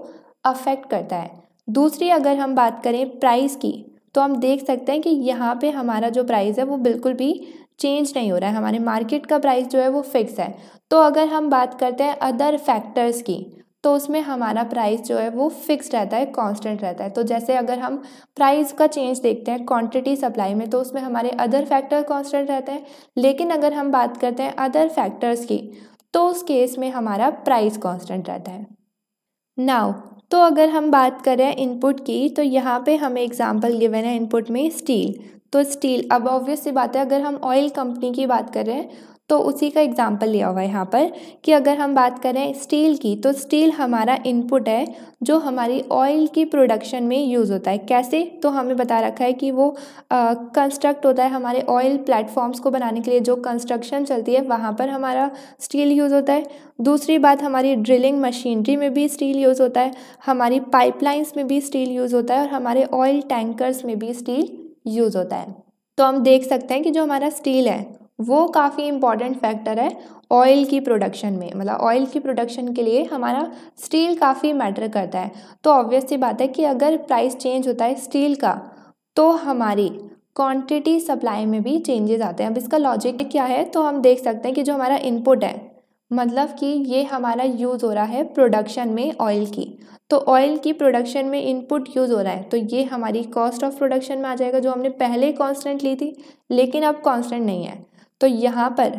अफेक्ट करता है। दूसरी अगर हम बात करें प्राइस की, तो हम देख सकते हैं कि यहाँ पे हमारा जो प्राइस है वो बिल्कुल भी चेंज नहीं हो रहा है। हमारे मार्केट का प्राइस जो है वो फिक्स है। तो अगर हम बात करते हैं अदर फैक्टर्स की, तो उसमें हमारा प्राइस जो है वो फिक्स्ड रहता है, कांस्टेंट रहता है। तो जैसे अगर हम प्राइस का चेंज देखते हैं क्वांटिटी सप्लाई में, तो उसमें हमारे अदर फैक्टर कांस्टेंट रहते हैं। लेकिन अगर हम बात करते हैं अदर फैक्टर्स की, तो उस केस में हमारा प्राइस कांस्टेंट रहता है। नाउ तो अगर हम बात करें इनपुट की, तो यहाँ पे हमें एग्जांपल गिवन है इनपुट में स्टील। तो स्टील, अब ऑब्वियस सी बात है, अगर हम ऑयल कंपनी की बात कर रहे हैं तो उसी का एग्जांपल लिया हुआ है यहाँ पर कि अगर हम बात करें स्टील की, तो स्टील हमारा इनपुट है जो हमारी ऑयल की प्रोडक्शन में यूज़ होता है। कैसे? तो हमें बता रखा है कि वो कंस्ट्रक्ट होता है हमारे ऑयल प्लेटफॉर्म्स को बनाने के लिए, जो कंस्ट्रक्शन चलती है वहाँ पर हमारा स्टील यूज़ होता है। दूसरी बात, हमारी ड्रिलिंग मशीनरी में भी स्टील यूज़ होता है, हमारी पाइपलाइंस में भी स्टील यूज़ होता है, और हमारे ऑयल टैंकर्स में भी स्टील यूज़ होता है। तो हम देख सकते हैं कि जो हमारा स्टील है वो काफ़ी इंपॉर्टेंट फैक्टर है ऑयल की प्रोडक्शन में, मतलब ऑयल की प्रोडक्शन के लिए हमारा स्टील काफ़ी मैटर करता है। तो ऑब्वियस सी बात है कि अगर प्राइस चेंज होता है स्टील का, तो हमारी क्वांटिटी सप्लाई में भी चेंजेस आते हैं। अब इसका लॉजिक क्या है, तो हम देख सकते हैं कि जो हमारा इनपुट है, मतलब कि ये हमारा यूज़ हो रहा है प्रोडक्शन में ऑयल की, तो ऑयल की प्रोडक्शन में इनपुट यूज़ हो रहा है, तो ये हमारी कॉस्ट ऑफ प्रोडक्शन में आ जाएगा, जो हमने पहले कांस्टेंट ली थी लेकिन अब कांस्टेंट नहीं है। तो यहाँ पर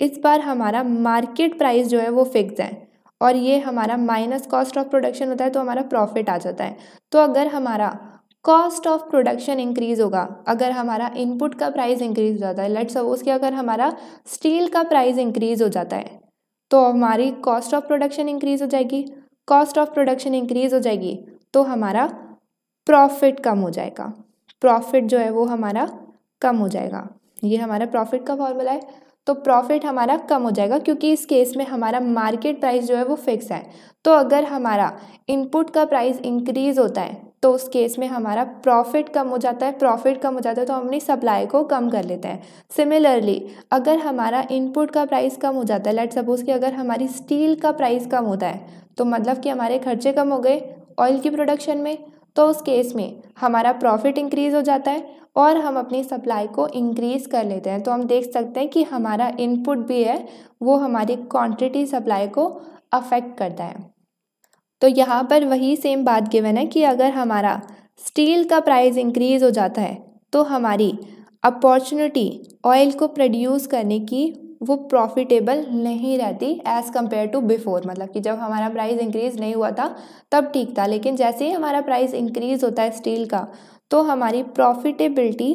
इस बार हमारा मार्केट प्राइस जो है वो फिक्स है, और ये हमारा माइनस कॉस्ट ऑफ प्रोडक्शन होता है, तो हमारा प्रॉफिट आ जाता है। तो अगर हमारा कॉस्ट ऑफ प्रोडक्शन इंक्रीज होगा, अगर हमारा इनपुट का प्राइस इंक्रीज हो जाता है, लेट्स सपोज कि अगर हमारा स्टील का प्राइस इंक्रीज हो जाता है, तो हमारी कॉस्ट ऑफ प्रोडक्शन इंक्रीज हो जाएगी। कॉस्ट ऑफ प्रोडक्शन इंक्रीज हो जाएगी तो हमारा प्रॉफिट कम हो जाएगा, प्रॉफिट जो है वो हमारा कम हो जाएगा। ये हमारा प्रॉफिट का फॉर्मूला है, तो प्रॉफिट हमारा कम हो जाएगा, क्योंकि इस केस में हमारा मार्केट प्राइस जो है वो फिक्स है। तो अगर हमारा इनपुट का प्राइस इंक्रीज होता है, तो उस केस में हमारा प्रॉफिट कम हो जाता है। प्रॉफिट कम हो जाता है तो हम अपनी सप्लाई को कम कर लेते हैं। सिमिलरली अगर हमारा इनपुट का प्राइस कम हो जाता है, लेट्स सपोज कि अगर हमारी स्टील का प्राइस कम होता है, तो मतलब कि हमारे खर्चे कम हो गए ऑयल की प्रोडक्शन में, तो उस केस में हमारा प्रॉफिट इंक्रीज हो जाता है और हम अपनी सप्लाई को इंक्रीज़ कर लेते हैं। तो हम देख सकते हैं कि हमारा इनपुट भी है वो हमारी क्वांटिटी सप्लाई को अफेक्ट करता है। तो यहाँ पर वही सेम बात गिवन है कि अगर हमारा स्टील का प्राइस इंक्रीज़ हो जाता है, तो हमारी अपॉर्चुनिटी ऑयल को प्रोड्यूस करने की वो प्रॉफिटेबल नहीं रहती एज़ कम्पेयर टू बिफोर। मतलब कि जब हमारा प्राइस इंक्रीज़ नहीं हुआ था तब ठीक था, लेकिन जैसे ही हमारा प्राइस इंक्रीज़ होता है स्टील का, तो हमारी प्रॉफिटेबिलिटी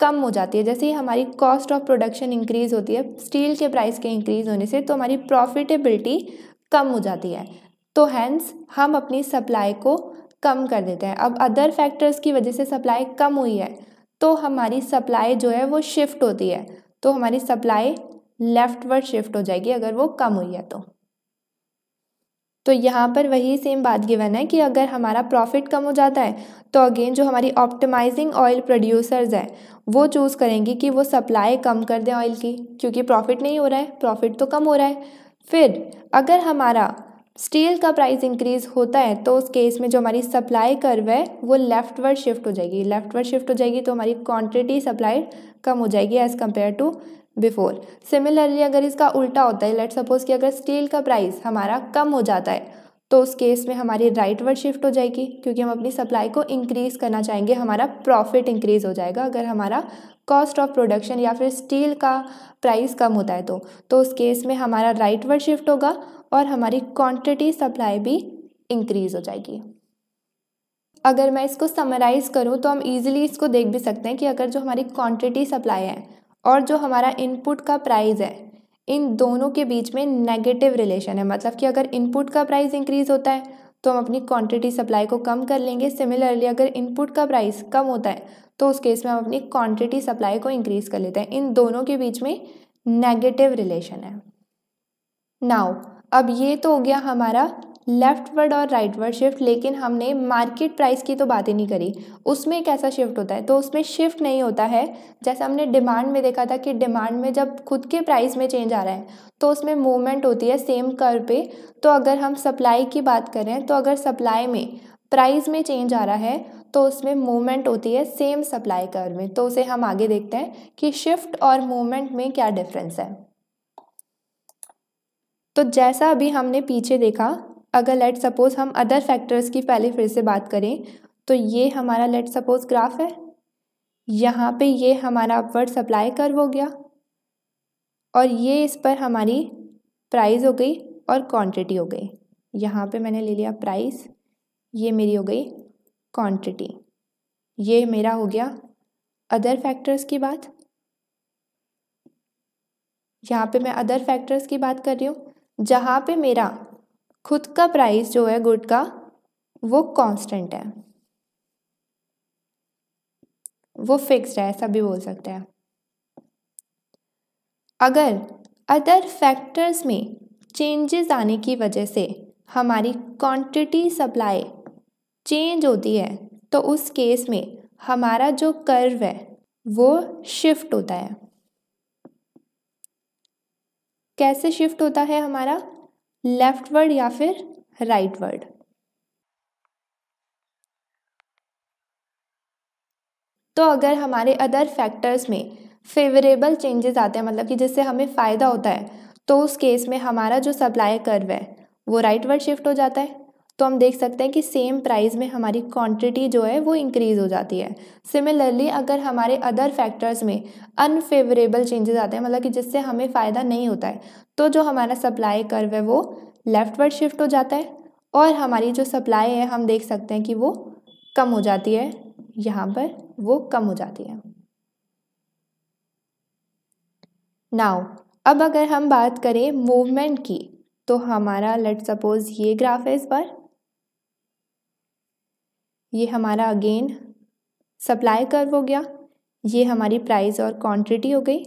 कम हो जाती है। जैसे ही हमारी कॉस्ट ऑफ प्रोडक्शन इंक्रीज़ होती है स्टील के प्राइस के इंक्रीज़ होने से, तो हमारी प्रॉफिटेबिलिटी कम हो जाती है, तो हैंस हम अपनी सप्लाई को कम कर देते हैं। अब अदर फैक्टर्स की वजह से सप्लाई कम हुई है, तो हमारी सप्लाई जो है वो शिफ्ट होती है, तो हमारी सप्लाई लेफ्टवर्ड शिफ्ट हो जाएगी अगर वो कम हुई है तो यहाँ पर वही सेम बात गिवन है कि अगर हमारा प्रॉफिट कम हो जाता है, तो अगेन जो हमारी ऑप्टिमाइजिंग ऑयल प्रोड्यूसर्स हैं वो चूज़ करेंगी कि वो सप्लाई कम कर दें ऑयल की, क्योंकि प्रॉफिट नहीं हो रहा है, प्रॉफिट तो कम हो रहा है। फिर अगर हमारा स्टील का प्राइस इंक्रीज़ होता है, तो उस केस में जो हमारी सप्लाई कर्व है वो लेफ्टवर्ड शिफ्ट हो जाएगी, लेफ्टवर्ड शिफ्ट हो जाएगी, तो हमारी क्वांटिटी सप्लाई कम हो जाएगी as compare to before. Similarly अगर इसका उल्टा होता है, लेट्स सपोज कि अगर स्टील का प्राइस हमारा कम हो जाता है, तो उस केस में हमारी राइटवर्ड शिफ्ट हो जाएगी, क्योंकि हम अपनी सप्लाई को इंक्रीज़ करना चाहेंगे, हमारा प्रॉफिट इंक्रीज़ हो जाएगा अगर हमारा कॉस्ट ऑफ प्रोडक्शन या फिर स्टील का प्राइस कम होता है तो उस केस में हमारा राइटवर्ड शिफ्ट होगा और हमारी क्वांटिटी सप्लाई भी इंक्रीज़ हो जाएगी। अगर मैं इसको समराइज़ करूँ तो हम इजीली इसको देख भी सकते हैं कि अगर जो हमारी क्वांटिटी सप्लाई है और जो हमारा इनपुट का प्राइस है, इन दोनों के बीच में नेगेटिव रिलेशन है। मतलब कि अगर इनपुट का प्राइस इंक्रीज़ होता है तो हम अपनी क्वांटिटी सप्लाई को कम कर लेंगे। सिमिलरली अगर इनपुट का प्राइस कम होता है तो उस केस में हम अपनी क्वांटिटी सप्लाई को इंक्रीज़ कर लेते हैं। इन दोनों के बीच में नेगेटिव रिलेशन है। नाउ अब ये तो हो गया हमारा लेफ्टवर्ड और राइटवर्ड शिफ्ट, लेकिन हमने मार्केट प्राइस की तो बात ही नहीं करी। उसमें कैसा शिफ्ट होता है, तो उसमें शिफ्ट नहीं होता है। जैसे हमने डिमांड में देखा था कि डिमांड में जब खुद के प्राइस में चेंज आ रहा है तो उसमें मूवमेंट होती है सेम कर्व पे। तो अगर हम सप्लाई की बात करें तो अगर सप्लाई में प्राइस में चेंज आ रहा है तो उसमें मूवमेंट होती है सेम सप्लाई कर्व में। तो उसे हम आगे देखते हैं कि शिफ्ट और मूवमेंट में क्या डिफरेंस है। तो जैसा अभी हमने पीछे देखा अगर लेट सपोज हम अदर फैक्टर्स की पहले फिर से बात करें तो ये हमारा लेट सपोज ग्राफ है, यहाँ पे ये हमारा अपवर्ड सप्लाई कर्व हो गया और ये इस पर हमारी प्राइस हो गई और क्वांटिटी हो गई। यहाँ पे मैंने ले लिया प्राइस, ये मेरी हो गई क्वांटिटी, ये मेरा हो गया अदर फैक्टर्स की बात। यहाँ पे मैं अदर फैक्टर्स की बात कर रही हूँ, जहाँ पे मेरा खुद का प्राइस जो है गुड का वो कांस्टेंट है, वो फिक्स्ड है, ऐसा भी बोल सकते हैं। अगर अदर फैक्टर्स में चेंजेस आने की वजह से हमारी क्वांटिटी सप्लाई चेंज होती है तो उस केस में हमारा जो कर्व है वो शिफ्ट होता है। कैसे शिफ्ट होता है हमारा, लेफ्टवर्ड या फिर राइटवर्ड। तो अगर हमारे अदर फैक्टर्स में फेवरेबल चेंजेस आते हैं, मतलब कि जिससे हमें फ़ायदा होता है, तो उस केस में हमारा जो सप्लाई कर्व है वो राइटवर्ड शिफ्ट हो जाता है। तो हम देख सकते हैं कि सेम प्राइस में हमारी क्वांटिटी जो है वो इंक्रीज़ हो जाती है। सिमिलरली अगर हमारे अदर फैक्टर्स में अनफेवरेबल चेंजेस आते हैं, मतलब कि जिससे हमें फ़ायदा नहीं होता है, तो जो हमारा सप्लाई कर्व है वो लेफ्टवर्ड शिफ्ट हो जाता है और हमारी जो सप्लाई है हम देख सकते हैं कि वो कम हो जाती है, यहाँ पर वो कम हो जाती है। नाउ अब अगर हम बात करें मूवमेंट की, तो हमारा लेट सपोज ये ग्राफ है, इस बार ये हमारा अगेन सप्लाई कर्व हो गया, ये हमारी प्राइस और क्वांटिटी हो गई,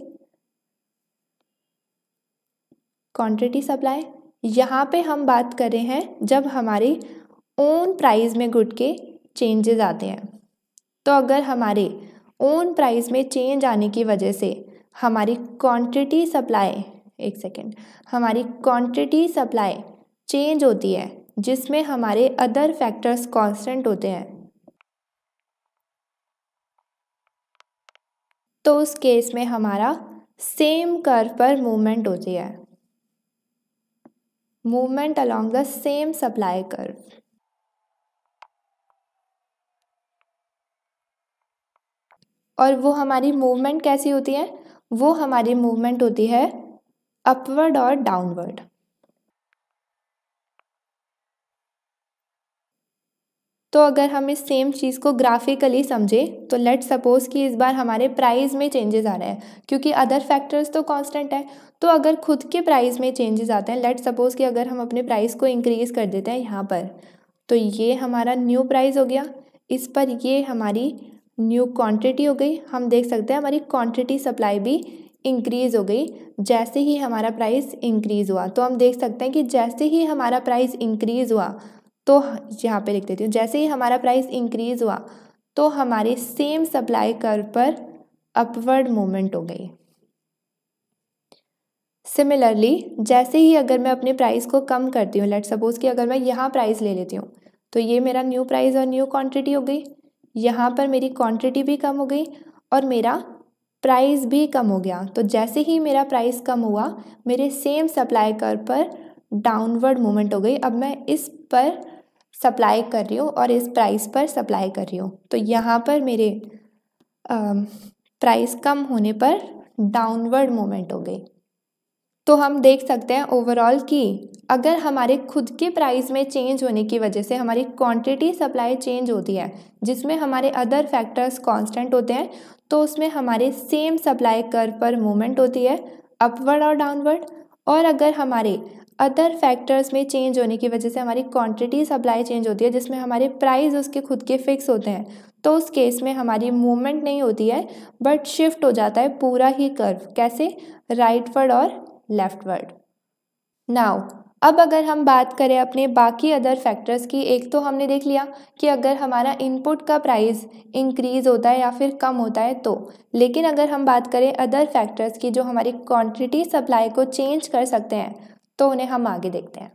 क्वांटिटी सप्लाई। यहाँ पे हम बात कर रहे हैं जब हमारी ओन प्राइस में गुड के चेंजेस आते हैं। तो अगर हमारे ओन प्राइस में चेंज आने की वजह से हमारी क्वांटिटी सप्लाई, एक सेकेंड, हमारी क्वांटिटी सप्लाई चेंज होती है जिसमें हमारे अदर फैक्टर्स कांस्टेंट होते हैं, तो उस केस में हमारा सेम कर्व पर मूवमेंट होती है, movement along the same supply curve. और वो हमारी मूवमेंट कैसी होती है, वो हमारी मूवमेंट होती है अपवर्ड और डाउनवर्ड। तो अगर हम इस सेम चीज़ को ग्राफिकली समझें तो लेट सपोज कि इस बार हमारे प्राइस में चेंजेस आ रहे हैं, क्योंकि अदर फैक्टर्स तो कांस्टेंट है। तो अगर खुद के प्राइस में चेंजेस आते हैं, लेट सपोज कि अगर हम अपने प्राइस को इंक्रीज़ कर देते हैं यहाँ पर, तो ये हमारा न्यू प्राइस हो गया, इस पर ये हमारी न्यू क्वांटिटी हो गई। हम देख सकते हैं हमारी क्वांटिटी सप्लाई भी इंक्रीज़ हो गई जैसे ही हमारा प्राइस इंक्रीज़ हुआ। तो हम देख सकते हैं कि जैसे ही हमारा प्राइस इंक्रीज़ हुआ, तो यहाँ पे लिख देती हूँ, जैसे ही हमारा प्राइस इंक्रीज़ हुआ तो हमारे सेम सप्लाई कर्व पर अपवर्ड मूवमेंट हो गई। सिमिलरली जैसे ही अगर मैं अपने प्राइस को कम करती हूँ, लेट सपोज कि अगर मैं यहाँ प्राइस ले लेती हूँ, तो ये मेरा न्यू प्राइस और न्यू क्वांटिटी हो गई, यहाँ पर मेरी क्वांटिटी भी कम हो गई और मेरा प्राइस भी कम हो गया। तो जैसे ही मेरा प्राइस कम हुआ, मेरे सेम सप्लाई कर्व पर डाउनवर्ड मूवमेंट हो गई। अब मैं इस पर सप्लाई कर रही हूँ और इस प्राइस पर सप्लाई कर रही हूँ, तो यहाँ पर मेरे प्राइस कम होने पर डाउनवर्ड मूवमेंट हो गई। तो हम देख सकते हैं ओवरऑल कि अगर हमारे खुद के प्राइस में चेंज होने की वजह से हमारी क्वांटिटी सप्लाई चेंज होती है, जिसमें हमारे अदर फैक्टर्स कांस्टेंट होते हैं, तो उसमें हमारे सेम सप्लाई कर्व पर मूवमेंट होती है अपवर्ड और डाउनवर्ड। और अगर हमारे अदर फैक्टर्स में चेंज होने की वजह से हमारी क्वांटिटी सप्लाई चेंज होती है, जिसमें हमारे प्राइस उसके खुद के फिक्स होते हैं, तो उस केस में हमारी मूवमेंट नहीं होती है बट शिफ्ट हो जाता है पूरा ही कर्व। कैसे, राइटवर्ड और लेफ्टवर्ड। नाउ अब अगर हम बात करें अपने बाकी अदर फैक्टर्स की, एक तो हमने देख लिया कि अगर हमारा इनपुट का प्राइस इंक्रीज़ होता है या फिर कम होता है तो, लेकिन अगर हम बात करें अदर फैक्टर्स की जो हमारी क्वांटिटी सप्लाई को चेंज कर सकते हैं, तो उन्हें हम आगे देखते हैं।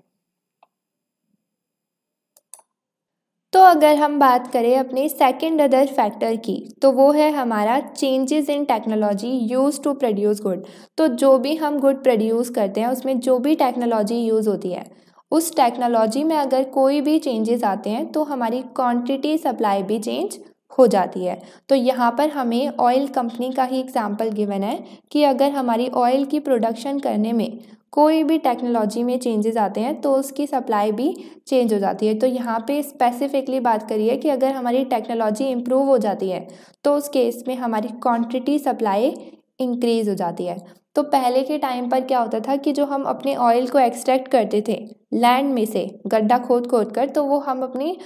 तो अगर हम बात करें अपने सेकंड अदर फैक्टर की, तो वो है हमारा changes in technology use to produce good. तो जो भी हम गुड प्रोड्यूस करते हैं उसमें जो भी टेक्नोलॉजी यूज़ होती है उस टेक्नोलॉजी में अगर कोई भी चेंजेस आते हैं तो हमारी क्वांटिटी सप्लाई भी चेंज हो जाती है। तो यहाँ पर हमें ऑयल कंपनी का ही एग्जांपल गिवन है कि अगर हमारी ऑयल की प्रोडक्शन करने में कोई भी टेक्नोलॉजी में चेंजेस आते हैं तो उसकी सप्लाई भी चेंज हो जाती है। तो यहाँ पे स्पेसिफिकली बात करिए कि अगर हमारी टेक्नोलॉजी इम्प्रूव हो जाती है तो उस केस में हमारी क्वांटिटी सप्लाई इंक्रीज़ हो जाती है। तो पहले के टाइम पर क्या होता था कि जो हम अपने ऑयल को एक्सट्रैक्ट करते थे लैंड में से गड्ढा खोद खोद कर, तो वो हम अपनी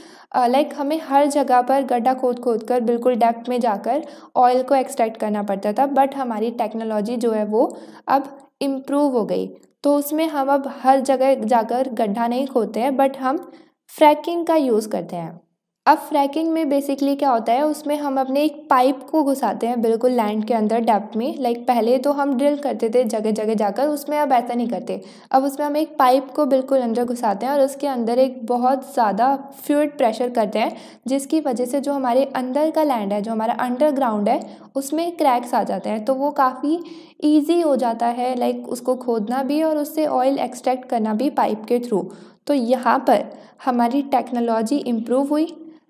हमें हर जगह पर गड्ढा खोद खोद कर बिल्कुल डेप्थ में जाकर ऑयल को एक्सट्रैक्ट करना पड़ता था। बट हमारी टेक्नोलॉजी जो है वो अब इम्प्रूव हो गई, तो उसमें हम अब हर जगह जाकर गड्ढा नहीं खोदते हैं बट हम फ्रैकिंग का यूज़ करते हैं। अब फ्रैकिंग में बेसिकली क्या होता है, उसमें हम अपने एक पाइप को घुसाते हैं बिल्कुल लैंड के अंदर डेप्थ में। पहले तो हम ड्रिल करते थे जगह जगह जाकर, उसमें अब ऐसा नहीं करते। अब उसमें हम एक पाइप को बिल्कुल अंदर घुसाते हैं और उसके अंदर एक बहुत ज़्यादा फ्लूइड प्रेशर करते हैं, जिसकी वजह से जो हमारे अंदर का लैंड है, जो हमारा अंडरग्राउंड है, उसमें क्रैक्स आ जाते हैं। तो वो काफ़ी ईजी हो जाता है उसको खोदना भी और उससे ऑयल एक्सट्रैक्ट करना भी पाइप के थ्रू। तो यहाँ पर हमारी टेक्नोलॉजी इम्प्रूव हुई,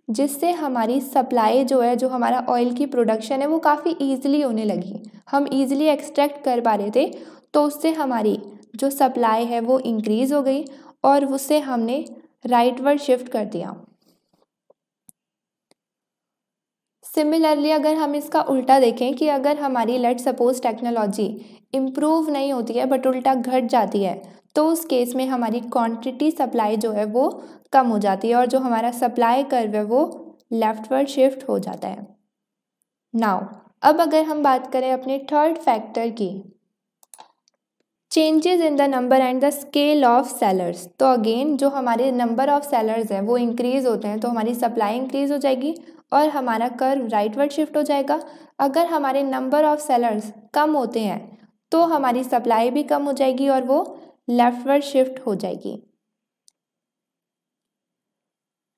जिससे हमारी सप्लाई जो है, जो हमारा ऑयल की प्रोडक्शन है, वो काफ़ी ईजिली होने लगी। हम ईजिली एक्सट्रैक्ट कर पा रहे थे, तो उससे हमारी जो सप्लाई है वो इंक्रीज़ हो गई और उससे हमने राइटवर्ड शिफ्ट कर दिया। सिमिलरली अगर हम इसका उल्टा देखें कि अगर हमारी लेट सपोज टेक्नोलॉजी इम्प्रूव नहीं होती है बट उल्टा घट जाती है, तो उस केस में हमारी क्वांटिटी सप्लाई जो है वो कम हो जाती है और जो हमारा सप्लाई कर्व है वो लेफ्टवर्ड शिफ्ट हो जाता है। नाउ अब अगर हम बात करें अपने थर्ड फैक्टर की, changes in the number and the scale of sellers, तो अगेन जो हमारे नंबर ऑफ सेलर्स हैं वो इंक्रीज़ होते हैं तो हमारी सप्लाई इंक्रीज़ हो जाएगी और हमारा कर्व राइटवर्ड शिफ्ट हो जाएगा। अगर हमारे नंबर ऑफ सेलर्स कम होते हैं तो हमारी सप्लाई भी कम हो जाएगी और वो लेफ्टवर्ड शिफ्ट हो जाएगी।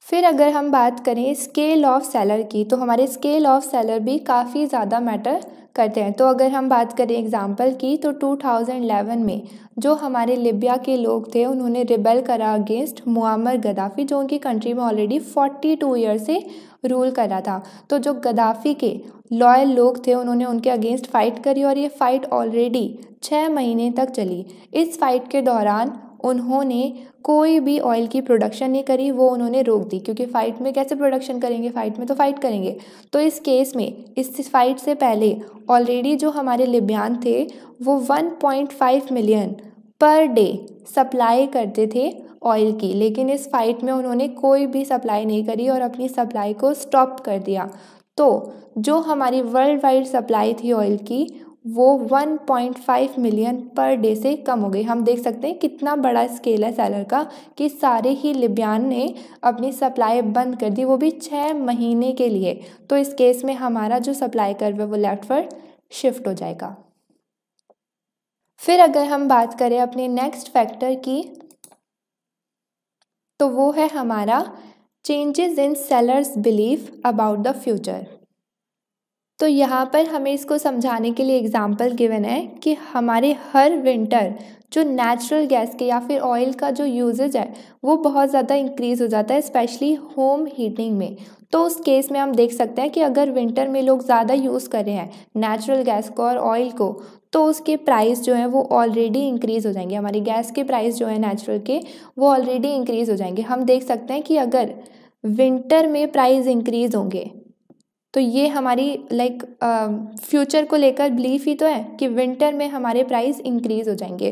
फिर अगर हम बात करें स्केल ऑफ सेलर की, तो हमारे स्केल ऑफ सेलर भी काफ़ी ज़्यादा मैटर करते हैं। तो अगर हम बात करें एग्जांपल की, तो 2011 में जो हमारे लिबिया के लोग थे उन्होंने रिबेल करा अगेंस्ट मुअम्मर गद्दाफ़ी, जो उनकी कंट्री में ऑलरेडी 42 ईयर से रूल कर रहा था। तो जो गद्दाफ़ी के लॉयल लोग थे उन्होंने उनके अगेंस्ट फ़ाइट करी और ये फ़ाइट ऑलरेडी 6 महीने तक चली। इस फाइट के दौरान उन्होंने कोई भी ऑयल की प्रोडक्शन नहीं करी, वो उन्होंने रोक दी, क्योंकि फ़ाइट में कैसे प्रोडक्शन करेंगे, फ़ाइट में तो फ़ाइट करेंगे। तो इस केस में इस फाइट से पहले ऑलरेडी जो हमारे लिबियान थे वो 1.5 मिलियन पर डे सप्लाई करते थे ऑयल की, लेकिन इस फाइट में उन्होंने कोई भी सप्लाई नहीं करी और अपनी सप्लाई को स्टॉप कर दिया। तो जो हमारी वर्ल्ड वाइड सप्लाई थी ऑयल की वो 1.5 मिलियन पर डे से कम हो गई। हम देख सकते हैं कितना बड़ा स्केल है सेलर का कि सारे ही लिबियान ने अपनी सप्लाई बंद कर दी, वो भी 6 महीने के लिए। तो इस केस में हमारा जो सप्लाई कर्व है वो लेफ्टवर्ड शिफ्ट हो जाएगा। फिर अगर हम बात करें अपने नेक्स्ट फैक्टर की, तो वो है हमारा changes in sellers belief about the future. तो यहाँ पर हमें इसको समझाने के लिए एग्जांपल गिवन है कि हमारे हर विंटर जो नेचुरल गैस के या फिर ऑयल का जो यूजेज है वो बहुत ज़्यादा इंक्रीज़ हो जाता है, स्पेशली होम हीटिंग में। तो उस केस में हम देख सकते हैं कि अगर विंटर में लोग ज़्यादा यूज़ कर रहे हैं नेचुरल गैस को और ऑयल को, तो उसके प्राइस जो है वो ऑलरेडी इंक्रीज़ हो जाएंगे। हमारी गैस के प्राइस जो है नेचुरल के वो ऑलरेडी इंक्रीज़ हो जाएंगे। हम देख सकते हैं कि अगर विंटर में प्राइस इंक्रीज़ होंगे तो ये हमारी फ्यूचर को लेकर बिलीफ ही तो है कि विंटर में हमारे प्राइस इंक्रीज़ हो जाएंगे।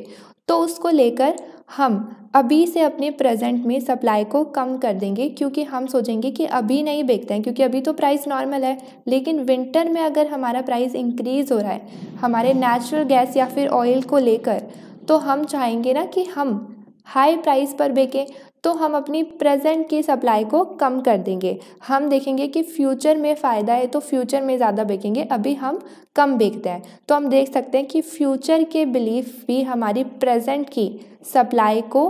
तो उसको लेकर हम अभी से अपने प्रेजेंट में सप्लाई को कम कर देंगे, क्योंकि हम सोचेंगे कि अभी नहीं बेचते हैं क्योंकि अभी तो प्राइस नॉर्मल है। लेकिन विंटर में अगर हमारा प्राइस इंक्रीज़ हो रहा है हमारे नेचुरल गैस या फिर ऑयल को लेकर, तो हम चाहेंगे ना कि हम हाई प्राइस पर बेचें, तो हम अपनी प्रेजेंट की सप्लाई को कम कर देंगे। हम देखेंगे कि फ्यूचर में फ़ायदा है तो फ्यूचर में ज़्यादा बेचेंगे, अभी हम कम बेचते हैं। तो हम देख सकते हैं कि फ्यूचर के बिलीफ भी हमारी प्रेजेंट की सप्लाई को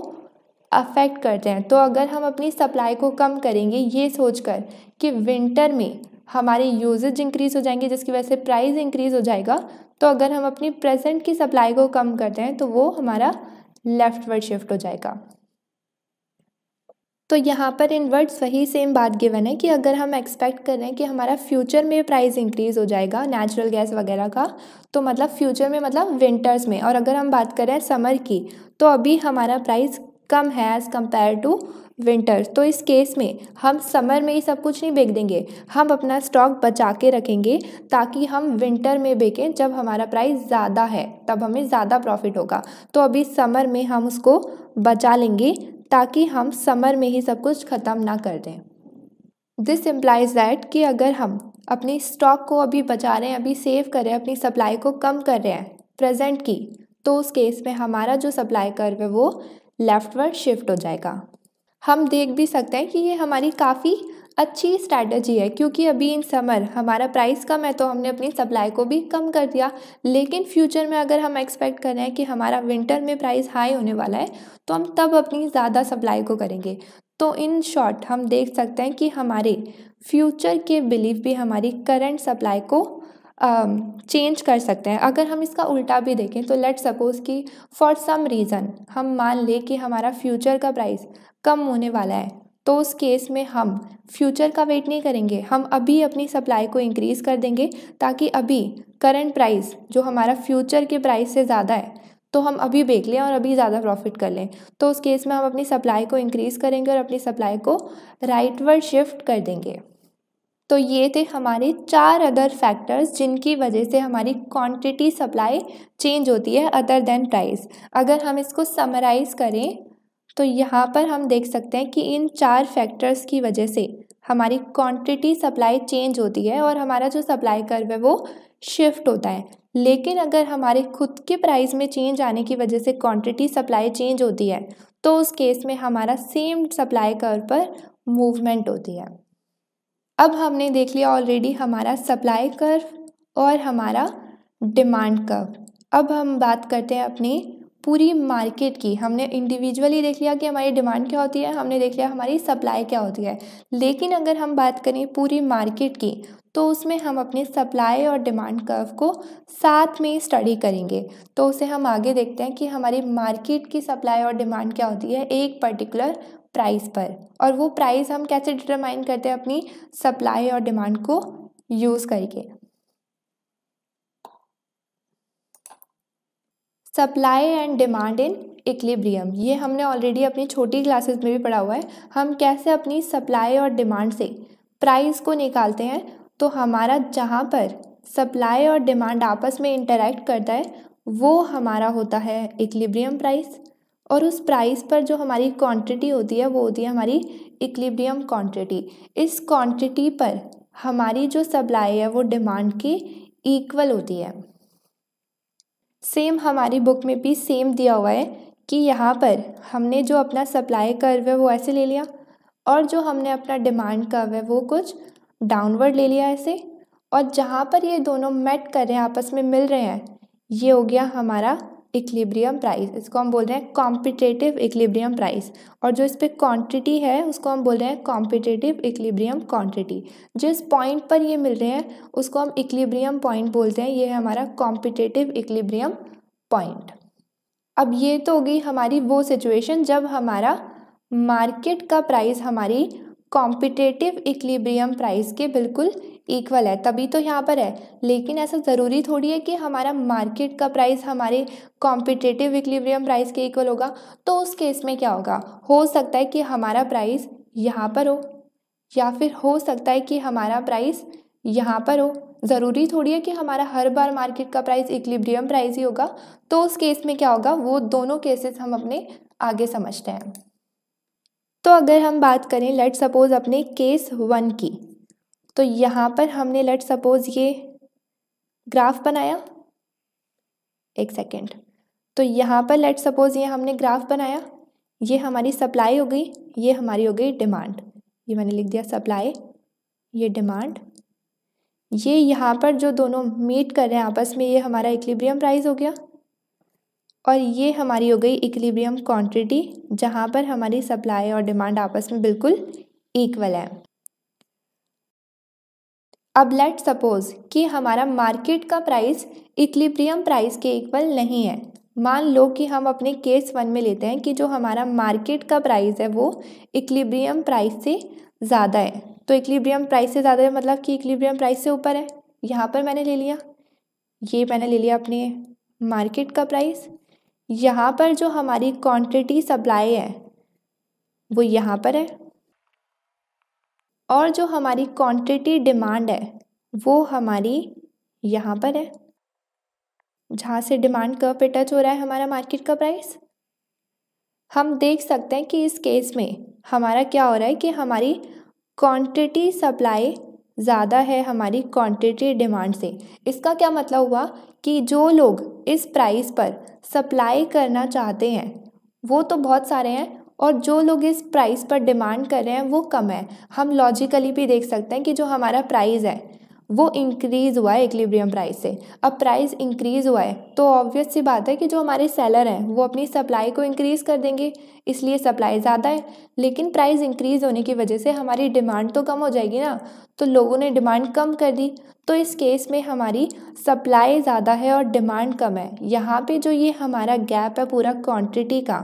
अफेक्ट करते हैं। तो अगर हम अपनी सप्लाई को कम करेंगे ये सोचकर कि विंटर में हमारे यूजेज इंक्रीज़ हो जाएंगे जिसकी वजह से प्राइस इंक्रीज़ हो जाएगा, तो अगर हम अपनी प्रेजेंट की सप्लाई को कम करते हैं तो वो हमारा लेफ्टवर्ड शिफ्ट हो जाएगा। तो यहाँ पर इन वर्ड्स वही सेम बात गिवन है कि अगर हम एक्सपेक्ट कर रहे हैं कि हमारा फ्यूचर में प्राइस इंक्रीज़ हो जाएगा नेचुरल गैस वगैरह का, तो मतलब फ्यूचर में मतलब विंटर्स में, और अगर हम बात करें समर की तो अभी हमारा प्राइस कम है एज़ कम्पेयर टू विंटर्स। तो इस केस में हम समर में ही सब कुछ नहीं बेच देंगे, हम अपना स्टॉक बचा के रखेंगे ताकि हम विंटर में बेचें जब हमारा प्राइस ज़्यादा है, तब हमें ज़्यादा प्रॉफिट होगा। तो अभी समर में हम उसको बचा लेंगे ताकि हम समर में ही सब कुछ ख़त्म ना कर दें। दिस इम्प्लाइज़ दैट कि अगर हम अपनी स्टॉक को अभी बचा रहे हैं, अभी सेव कर रहे हैं, अपनी सप्लाई को कम कर रहे हैं प्रेजेंट की, तो उस केस में हमारा जो सप्लाई कर्व है वो लेफ्टवर्ड शिफ्ट हो जाएगा। हम देख भी सकते हैं कि ये हमारी काफ़ी अच्छी स्ट्रैटेजी है, क्योंकि अभी इन समर हमारा प्राइस कम है तो हमने अपनी सप्लाई को भी कम कर दिया। लेकिन फ्यूचर में अगर हम एक्सपेक्ट कर रहे हैं कि हमारा विंटर में प्राइस हाई होने वाला है तो हम तब अपनी ज़्यादा सप्लाई को करेंगे। तो इन शॉर्ट हम देख सकते हैं कि हमारे फ्यूचर के बिलीफ भी हमारी करंट सप्लाई को चेंज कर सकते हैं। अगर हम इसका उल्टा भी देखें तो लेट सपोज़ कि फॉर सम रीज़न हम मान लें कि हमारा फ्यूचर का प्राइस कम होने वाला है, तो उस केस में हम फ्यूचर का वेट नहीं करेंगे, हम अभी अपनी सप्लाई को इंक्रीज़ कर देंगे ताकि अभी करंट प्राइस जो हमारा फ्यूचर के प्राइस से ज़्यादा है तो हम अभी बेच लें और अभी ज़्यादा प्रॉफिट कर लें। तो उस केस में हम अपनी सप्लाई को इंक्रीज़ करेंगे और अपनी सप्लाई को राइटवर्ड शिफ्ट कर देंगे। तो ये थे हमारे 4 अदर फैक्टर्स जिनकी वजह से हमारी क्वांटिटी सप्लाई चेंज होती है अदर देन प्राइस। अगर हम इसको समराइज़ करें तो यहाँ पर हम देख सकते हैं कि इन 4 फैक्टर्स की वजह से हमारी क्वांटिटी सप्लाई चेंज होती है और हमारा जो सप्लाई कर्व है वो शिफ्ट होता है। लेकिन अगर हमारे खुद के प्राइस में चेंज आने की वजह से क्वांटिटी सप्लाई चेंज होती है तो उस केस में हमारा सेम सप्लाई कर्व पर मूवमेंट होती है। अब हमने देख लिया ऑलरेडी हमारा सप्लाई कर्व और हमारा डिमांड कर्व। अब हम बात करते हैं अपनी पूरी मार्केट की। हमने इंडिविजुअली देख लिया कि हमारी डिमांड क्या होती है, हमने देख लिया हमारी सप्लाई क्या होती है। लेकिन अगर हम बात करें पूरी मार्केट की तो उसमें हम अपने सप्लाई और डिमांड कर्व को साथ में स्टडी करेंगे। तो उसे हम आगे देखते हैं कि हमारी मार्केट की सप्लाई और डिमांड क्या होती है एक पर्टिकुलर प्राइस पर, और वो प्राइस हम कैसे डिटरमाइन करते हैं अपनी सप्लाई और डिमांड को यूज़ करके। Supply and demand in equilibrium, ये हमने ऑलरेडी अपनी छोटी क्लासेस में भी पढ़ा हुआ है। हम कैसे अपनी सप्लाई और डिमांड से प्राइस को निकालते हैं। तो हमारा जहाँ पर सप्लाई और डिमांड आपस में इंटरैक्ट करता है वो हमारा होता है इक्विलिब्रियम प्राइस, और उस प्राइस पर जो हमारी क्वांटिटी होती है वो होती है हमारी इक्विलिब्रियम क्वांटिटी। इस क्वांटिटी पर हमारी जो सप्लाई है वो डिमांड के इक्वल होती है। सेम हमारी बुक में भी सेम दिया हुआ है कि यहाँ पर हमने जो अपना सप्लाई कर्व है वो ऐसे ले लिया और जो हमने अपना डिमांड कर्व है वो कुछ डाउनवर्ड ले लिया ऐसे, और जहाँ पर ये दोनों मेट कर रहे हैं आपस में मिल रहे हैं ये हो गया हमारा इक्विलिब्रियम प्राइस। इसको हम बोल रहे हैं कॉम्पिटिटिव इक्विलिब्रियम प्राइस, और जो इस पर क्वांटिटी है उसको हम बोल रहे हैं कॉम्पिटिटिव इक्विलिब्रियम क्वांटिटी। जिस पॉइंट पर ये मिल रहे हैं उसको हम इक्विलिब्रियम पॉइंट बोलते हैं, ये है हमारा कॉम्पिटिटिव इक्विलिब्रियम पॉइंट। अब ये तो हो गई हमारी वो सिचुएशन जब हमारा मार्केट का प्राइस हमारी कॉम्पिटिटिव इक्विलिब्रियम प्राइस के बिल्कुल इक्वल है, तभी तो यहाँ पर है। लेकिन ऐसा ज़रूरी थोड़ी है कि हमारा मार्केट का प्राइस हमारे कॉम्पिटिटिव इक्विलिब्रियम प्राइस के इक्वल होगा। तो उस केस में क्या होगा, हो सकता है कि हमारा प्राइस यहाँ पर हो या फिर हो सकता है कि हमारा प्राइस यहाँ पर हो। ज़रूरी थोड़ी है कि हमारा हर बार मार्केट का प्राइस इक्विलिब्रियम प्राइस ही होगा। तो उस केस में क्या होगा, वो दोनों केसेस हम अपने आगे समझते हैं। तो अगर हम बात करें लेट सपोज़ अपने केस 1 की, तो यहाँ पर हमने लेट सपोज़ ये ग्राफ बनाया, एक सेकेंड। तो यहाँ पर लेट सपोज़ ये हमने ग्राफ बनाया, ये हमारी सप्लाई हो गई, ये हमारी हो गई डिमांड। ये मैंने लिख दिया सप्लाई, ये डिमांड। ये यहाँ पर जो दोनों मीट कर रहे हैं आपस में ये हमारा इक्विलिब्रियम प्राइस हो गया, और ये हमारी हो गई इक्विलिब्रियम क्वांटिटी जहाँ पर हमारी सप्लाई और डिमांड आपस में बिल्कुल इक्वल है। अब लेट सपोज़ कि हमारा मार्केट का प्राइस इक्विलिब्रियम प्राइस के इक्वल नहीं है, मान लो कि हम अपने केस 1 में लेते हैं कि जो हमारा मार्केट का प्राइस है वो इक्विलिब्रियम प्राइस से ज़्यादा है। तो इक्विलिब्रियम प्राइस से ज़्यादा है मतलब कि इक्विलिब्रियम प्राइस से ऊपर है। यहाँ पर मैंने ले लिया, ये मैंने ले लिया अपने मार्केट का प्राइस। यहाँ पर जो हमारी क्वांटिटी सप्लाई है वो यहाँ पर है, और जो हमारी क्वांटिटी डिमांड है वो हमारी यहाँ पर है, जहाँ से डिमांड कर्व पे टच हो रहा है हमारा मार्केट का प्राइस। हम देख सकते हैं कि इस केस में हमारा क्या हो रहा है कि हमारी क्वांटिटी सप्लाई ज़्यादा है हमारी क्वांटिटी डिमांड से। इसका क्या मतलब हुआ कि जो लोग इस प्राइस पर सप्लाई करना चाहते हैं वो तो बहुत सारे हैं, और जो लोग इस प्राइस पर डिमांड कर रहे हैं वो कम है। हम लॉजिकली भी देख सकते हैं कि जो हमारा प्राइस है वो इंक्रीज़ हुआ है इक्विलिब्रियम प्राइस से। अब प्राइस इंक्रीज़ हुआ है तो ऑब्वियस सी बात है कि जो हमारे सेलर हैं वो अपनी सप्लाई को इंक्रीज़ कर देंगे, इसलिए सप्लाई ज़्यादा है। लेकिन प्राइस इंक्रीज़ होने की वजह से हमारी डिमांड तो कम हो जाएगी ना, तो लोगों ने डिमांड कम कर दी। तो इस केस में हमारी सप्लाई ज़्यादा है और डिमांड कम है। यहाँ पे जो ये हमारा गैप है पूरा क्वांटिटी का,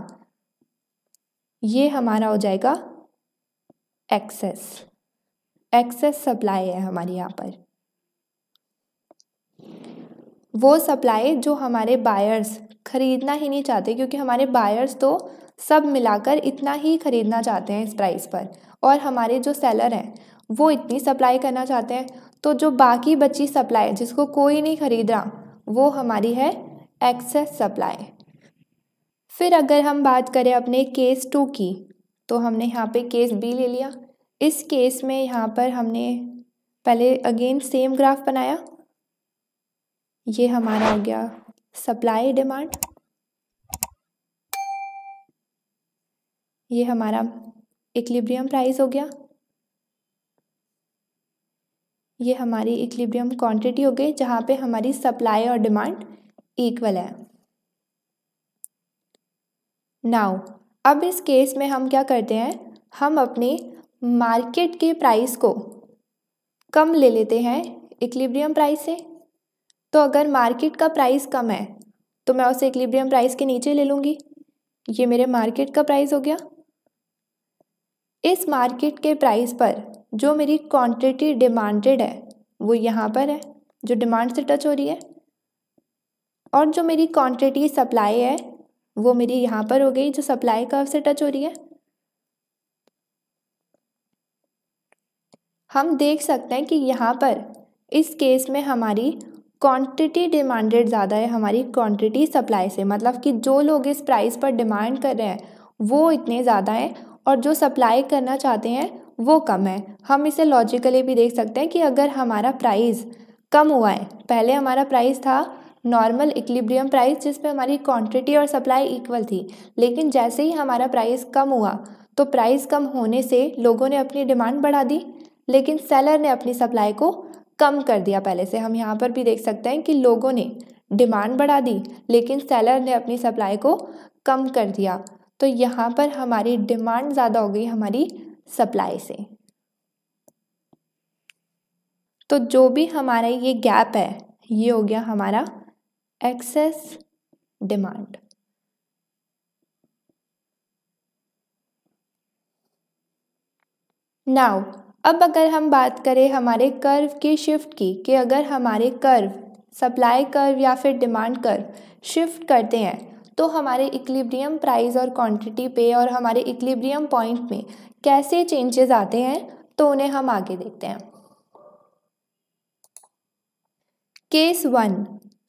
ये हमारा हो जाएगा एक्सेस सप्लाई है हमारी यहाँ पर। वो सप्लाई जो हमारे बायर्स खरीदना ही नहीं चाहते, क्योंकि हमारे बायर्स तो सब मिलाकर इतना ही खरीदना चाहते हैं इस प्राइस पर, और हमारे जो सेलर हैं वो इतनी सप्लाई करना चाहते हैं। तो जो बाकी बची सप्लाई जिसको कोई नहीं खरीद रहा वो हमारी है एक्सेस सप्लाई। फिर अगर हम बात करें अपने केस 2 की, तो हमने यहाँ पे केस बी ले लिया। इस केस में यहाँ पर हमने पहले अगेन सेम ग्राफ बनाया। ये हमारा हो गया सप्लाई डिमांड, ये हमारा इक्विलिब्रियम प्राइस हो गया, ये हमारी इक्विलिब्रियम क्वांटिटी हो गई जहाँ पे हमारी सप्लाई और डिमांड इक्वल है। नाउ अब इस केस में हम क्या करते हैं, हम अपने मार्केट के प्राइस को कम ले लेते हैं इक्विलिब्रियम प्राइस से। तो अगर मार्केट का प्राइस कम है तो मैं उसे इक्विलिब्रियम प्राइस के नीचे ले लूँगी। ये मेरे मार्केट का प्राइस हो गया। इस मार्केट के प्राइस पर जो मेरी क्वांटिटी डिमांडेड है वो यहाँ पर है, जो डिमांड से टच हो रही है, और जो मेरी क्वांटिटी सप्लाई है वो मेरी यहाँ पर हो गई, जो सप्लाई कर्व से टच हो रही है। हम देख सकते हैं कि यहाँ पर इस केस में हमारी क्वांटिटी डिमांडेड ज़्यादा है हमारी क्वांटिटी सप्लाई से, मतलब कि जो लोग इस प्राइस पर डिमांड कर रहे हैं वो इतने ज़्यादा हैं और जो सप्लाई करना चाहते हैं वो कम है। हम इसे लॉजिकली भी देख सकते हैं कि अगर हमारा प्राइस कम हुआ है, पहले हमारा प्राइस था नॉर्मल इक्विलिब्रियम प्राइस जिसमें हमारी क्वांटिटी और सप्लाई इक्वल थी, लेकिन जैसे ही हमारा प्राइस कम हुआ तो प्राइस कम होने से लोगों ने अपनी डिमांड बढ़ा दी, लेकिन सेलर ने अपनी सप्लाई को कम कर दिया पहले से। हम यहाँ पर भी देख सकते हैं कि लोगों ने डिमांड बढ़ा दी लेकिन सेलर ने अपनी सप्लाई को कम कर दिया। तो यहाँ पर हमारी डिमांड ज़्यादा हो गई हमारी सप्लाई से। तो जो भी हमारा ये गैप है ये हो गया हमारा एक्सेस डिमांड। नाउ अब अगर हम बात करें हमारे कर्व की शिफ्ट की, कि अगर हमारे कर्व सप्लाई कर्व या फिर डिमांड कर्व शिफ्ट करते हैं तो हमारे इक्विलिब्रियम प्राइस और क्वांटिटी पे और हमारे इक्विलिब्रियम पॉइंट में कैसे चेंजेस आते हैं, तो उन्हें हम आगे देखते हैं। केस 1,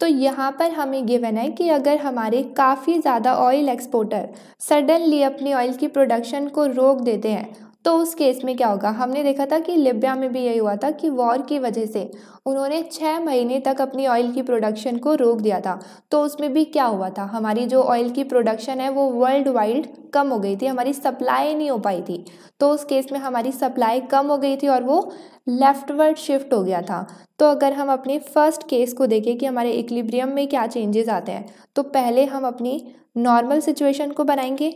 तो यहाँ पर हमें गिवन है कि अगर हमारे काफ़ी ज़्यादा ऑयल एक्सपोर्टर सडनली अपनी ऑयल की प्रोडक्शन को रोक देते हैं तो उस केस में क्या होगा। हमने देखा था कि लिबिया में भी यही हुआ था कि वॉर की वजह से उन्होंने 6 महीने तक अपनी ऑयल की प्रोडक्शन को रोक दिया था। तो उसमें भी क्या हुआ था, हमारी जो ऑयल की प्रोडक्शन है वो वर्ल्ड वाइड कम हो गई थी, हमारी सप्लाई नहीं हो पाई थी। तो उस केस में हमारी सप्लाई कम हो गई थी और वो लेफ्टवर्ड शिफ्ट हो गया था। तो अगर हम अपने फर्स्ट केस को देखें कि हमारे इक्विलिब्रियम में क्या चेंजेस आते हैं, तो पहले हम अपनी नॉर्मल सिचुएशन को बनाएंगे।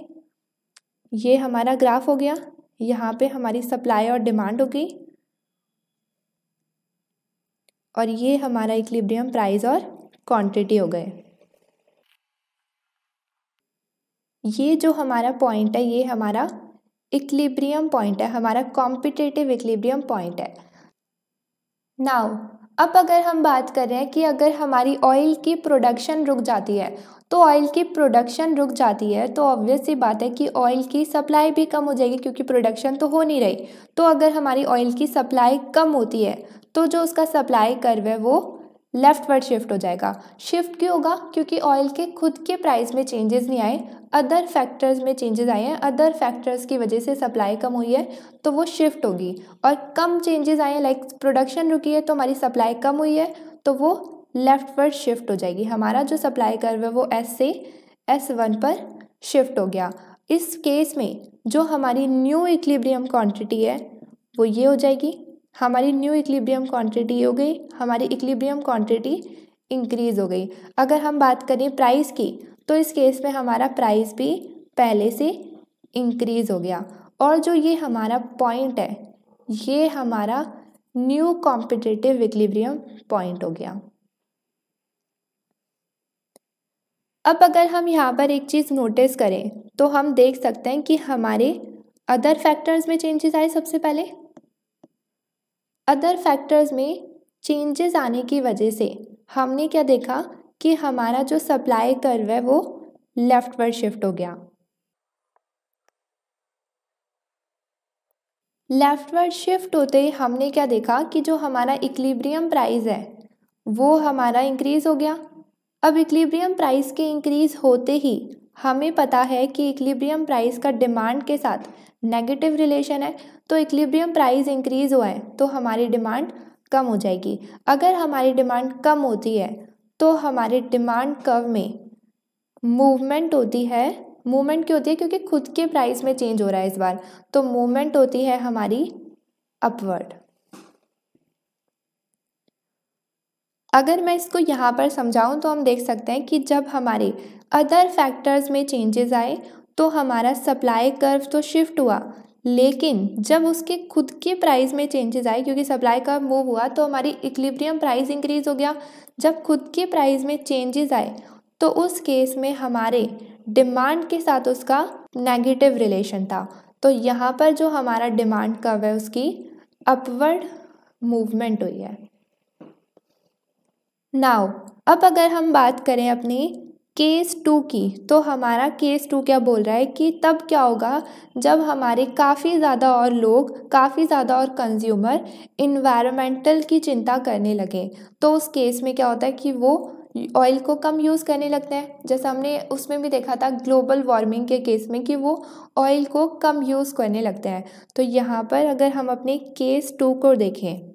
ये हमारा ग्राफ हो गया, यहाँ पे हमारी सप्लाई और डिमांड हो गई, और ये हमारा इक्विलिब्रियम प्राइस और क्वांटिटी हो गए। ये जो हमारा पॉइंट है ये हमारा इक्विलिब्रियम पॉइंट है, हमारा कॉम्पिटिटिव इक्विलिब्रियम पॉइंट है। नाउ अब अगर हम बात कर रहे हैं कि अगर हमारी ऑयल की प्रोडक्शन रुक जाती है, तो ऑयल की प्रोडक्शन रुक जाती है तो ऑब्वियस सी बात है कि ऑयल की सप्लाई भी कम हो जाएगी, क्योंकि प्रोडक्शन तो हो नहीं रही। तो अगर हमारी ऑयल की सप्लाई कम होती है तो जो उसका सप्लाई कर्व है वो लेफ्टवर्ड शिफ्ट हो जाएगा। शिफ्ट क्यों होगा? क्योंकि ऑयल के खुद के प्राइस में चेंजेस नहीं आए, अदर फैक्टर्स में चेंजेस आए हैं, अदर फैक्टर्स की वजह से सप्लाई कम हुई है तो वो शिफ्ट होगी। और कम चेंजेस आए हैं, लाइक प्रोडक्शन रुकी है तो हमारी सप्लाई कम हुई है तो वो लेफ्टवर्ड शिफ्ट हो जाएगी। हमारा जो सप्लाई कर्व है वो S से S1 पर शिफ्ट हो गया। इस केस में जो हमारी न्यू इक्विलिब्रियम क्वांटिटी है वो ये हो जाएगी, हमारी न्यू इक्विलिब्रियम क्वांटिटी हो गई, हमारी इक्विलिब्रियम क्वांटिटी इंक्रीज हो गई। अगर हम बात करें प्राइस की तो इस केस में हमारा प्राइस भी पहले से इंक्रीज हो गया। और जो ये हमारा पॉइंट है ये हमारा न्यू कॉम्पिटिटिव इक्विलिब्रियम पॉइंट हो गया। अब अगर हम यहाँ पर एक चीज़ नोटिस करें तो हम देख सकते हैं कि हमारे अदर फैक्टर्स में चेंजेस आए। सबसे पहले अदर फैक्टर्स में चेंजेस आने की वजह से हमने क्या देखा कि हमारा जो सप्लाई कर्व है वो लेफ्टवर्ड शिफ्ट हो गया। लेफ्टवर्ड शिफ्ट होते ही हमने क्या देखा कि जो हमारा इक्विलिब्रियम प्राइस है वो हमारा इंक्रीज हो गया। अब इक्विलिब्रियम प्राइस के इंक्रीज होते ही हमें पता है कि इक्विलिब्रियम प्राइस का डिमांड के साथ नेगेटिव रिलेशन है, तो इक्विलिब्रियम प्राइस इंक्रीज हुआ है तो हमारी डिमांड कम हो जाएगी। अगर हमारी डिमांड कम होती है तो हमारे डिमांड कर्व में मूवमेंट होती है। मूवमेंट क्यों होती है? क्योंकि खुद के प्राइस में चेंज हो रहा है इस बार, तो मूवमेंट होती है हमारी अपवर्ड। अगर मैं इसको यहाँ पर समझाऊं तो हम देख सकते हैं कि जब हमारे अदर फैक्टर्स में चेंजेस आए तो हमारा सप्लाई कर्व तो शिफ्ट हुआ, लेकिन जब उसके खुद के प्राइस में चेंजेस आए, क्योंकि सप्लाई कर्व मूव हुआ तो हमारी इक्विलिब्रियम प्राइस इंक्रीज हो गया। जब खुद के प्राइस में चेंजेस आए तो उस केस में हमारे डिमांड के साथ उसका नेगेटिव रिलेशन था, तो यहाँ पर जो हमारा डिमांड कर्व है उसकी अपवर्ड मूवमेंट हुई है। नाउ अब अगर हम बात करें अपनी केस 2 की, तो हमारा केस 2 क्या बोल रहा है कि तब क्या होगा जब हमारे काफ़ी ज़्यादा और लोग, काफ़ी ज़्यादा और कंज्यूमर इन्वायरमेंटल की चिंता करने लगे। तो उस केस में क्या होता है कि वो ऑयल को कम यूज़ करने लगते हैं। जैसा हमने उसमें भी देखा था ग्लोबल वार्मिंग के केस में कि वो ऑयल को कम यूज़ करने लगते हैं। तो यहाँ पर अगर हम अपने केस 2 को देखें,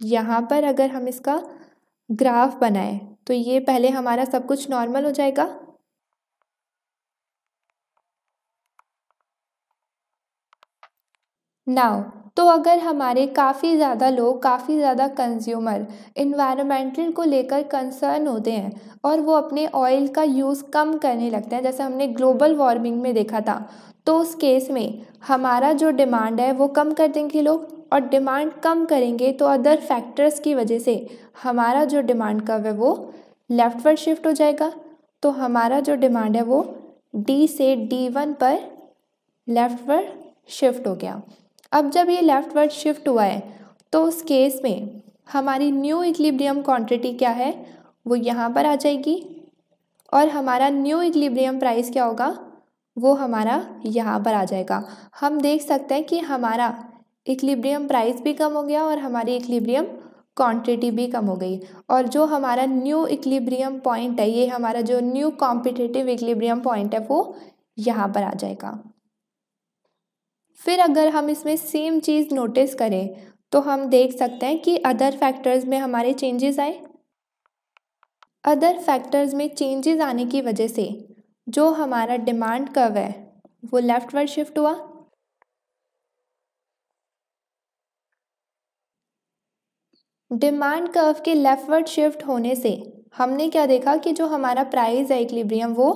यहाँ पर अगर हम इसका ग्राफ बनाए तो ये पहले हमारा सब कुछ नॉर्मल हो जाएगा। नाउ तो अगर हमारे काफ़ी ज़्यादा लोग, काफ़ी ज़्यादा कंज्यूमर इन्वायरमेंटल को लेकर कंसर्न होते हैं और वो अपने ऑयल का यूज़ कम करने लगते हैं, जैसे हमने ग्लोबल वार्मिंग में देखा था, तो उस केस में हमारा जो डिमांड है वो कम कर देंगे लोग, और डिमांड कम करेंगे तो अदर फैक्टर्स की वजह से हमारा जो डिमांड कर्व है वो लेफ्टवर्ड शिफ्ट हो जाएगा। तो हमारा जो डिमांड है वो D से D1 पर लेफ्टवर्ड शिफ्ट हो गया। अब जब ये लेफ्टवर्ड शिफ्ट हुआ है तो उस केस में हमारी न्यू इक्विलिब्रियम क्वांटिटी क्या है वो यहाँ पर आ जाएगी, और हमारा न्यू इक्विलिब्रियम प्राइस क्या होगा वो हमारा यहाँ पर आ जाएगा। हम देख सकते हैं कि हमारा इक्विलिब्रियम प्राइस भी कम हो गया और हमारी इक्विलिब्रियम क्वांटिटी भी कम हो गई, और जो हमारा न्यू इक्विलिब्रियम पॉइंट है, ये हमारा जो न्यू कॉम्पिटिटिव इक्विलिब्रियम पॉइंट है वो यहाँ पर आ जाएगा। फिर अगर हम इसमें सेम चीज़ नोटिस करें तो हम देख सकते हैं कि अदर फैक्टर्स में हमारे चेंजेस आए। अदर फैक्टर्स में चेंजेस आने की वजह से जो हमारा डिमांड कर्व है वो लेफ्टवर्ड शिफ्ट हुआ। डिमांड कर्व के लेफ्टवर्ड शिफ्ट होने से हमने क्या देखा कि जो हमारा प्राइस है इक्विलिब्रियम वो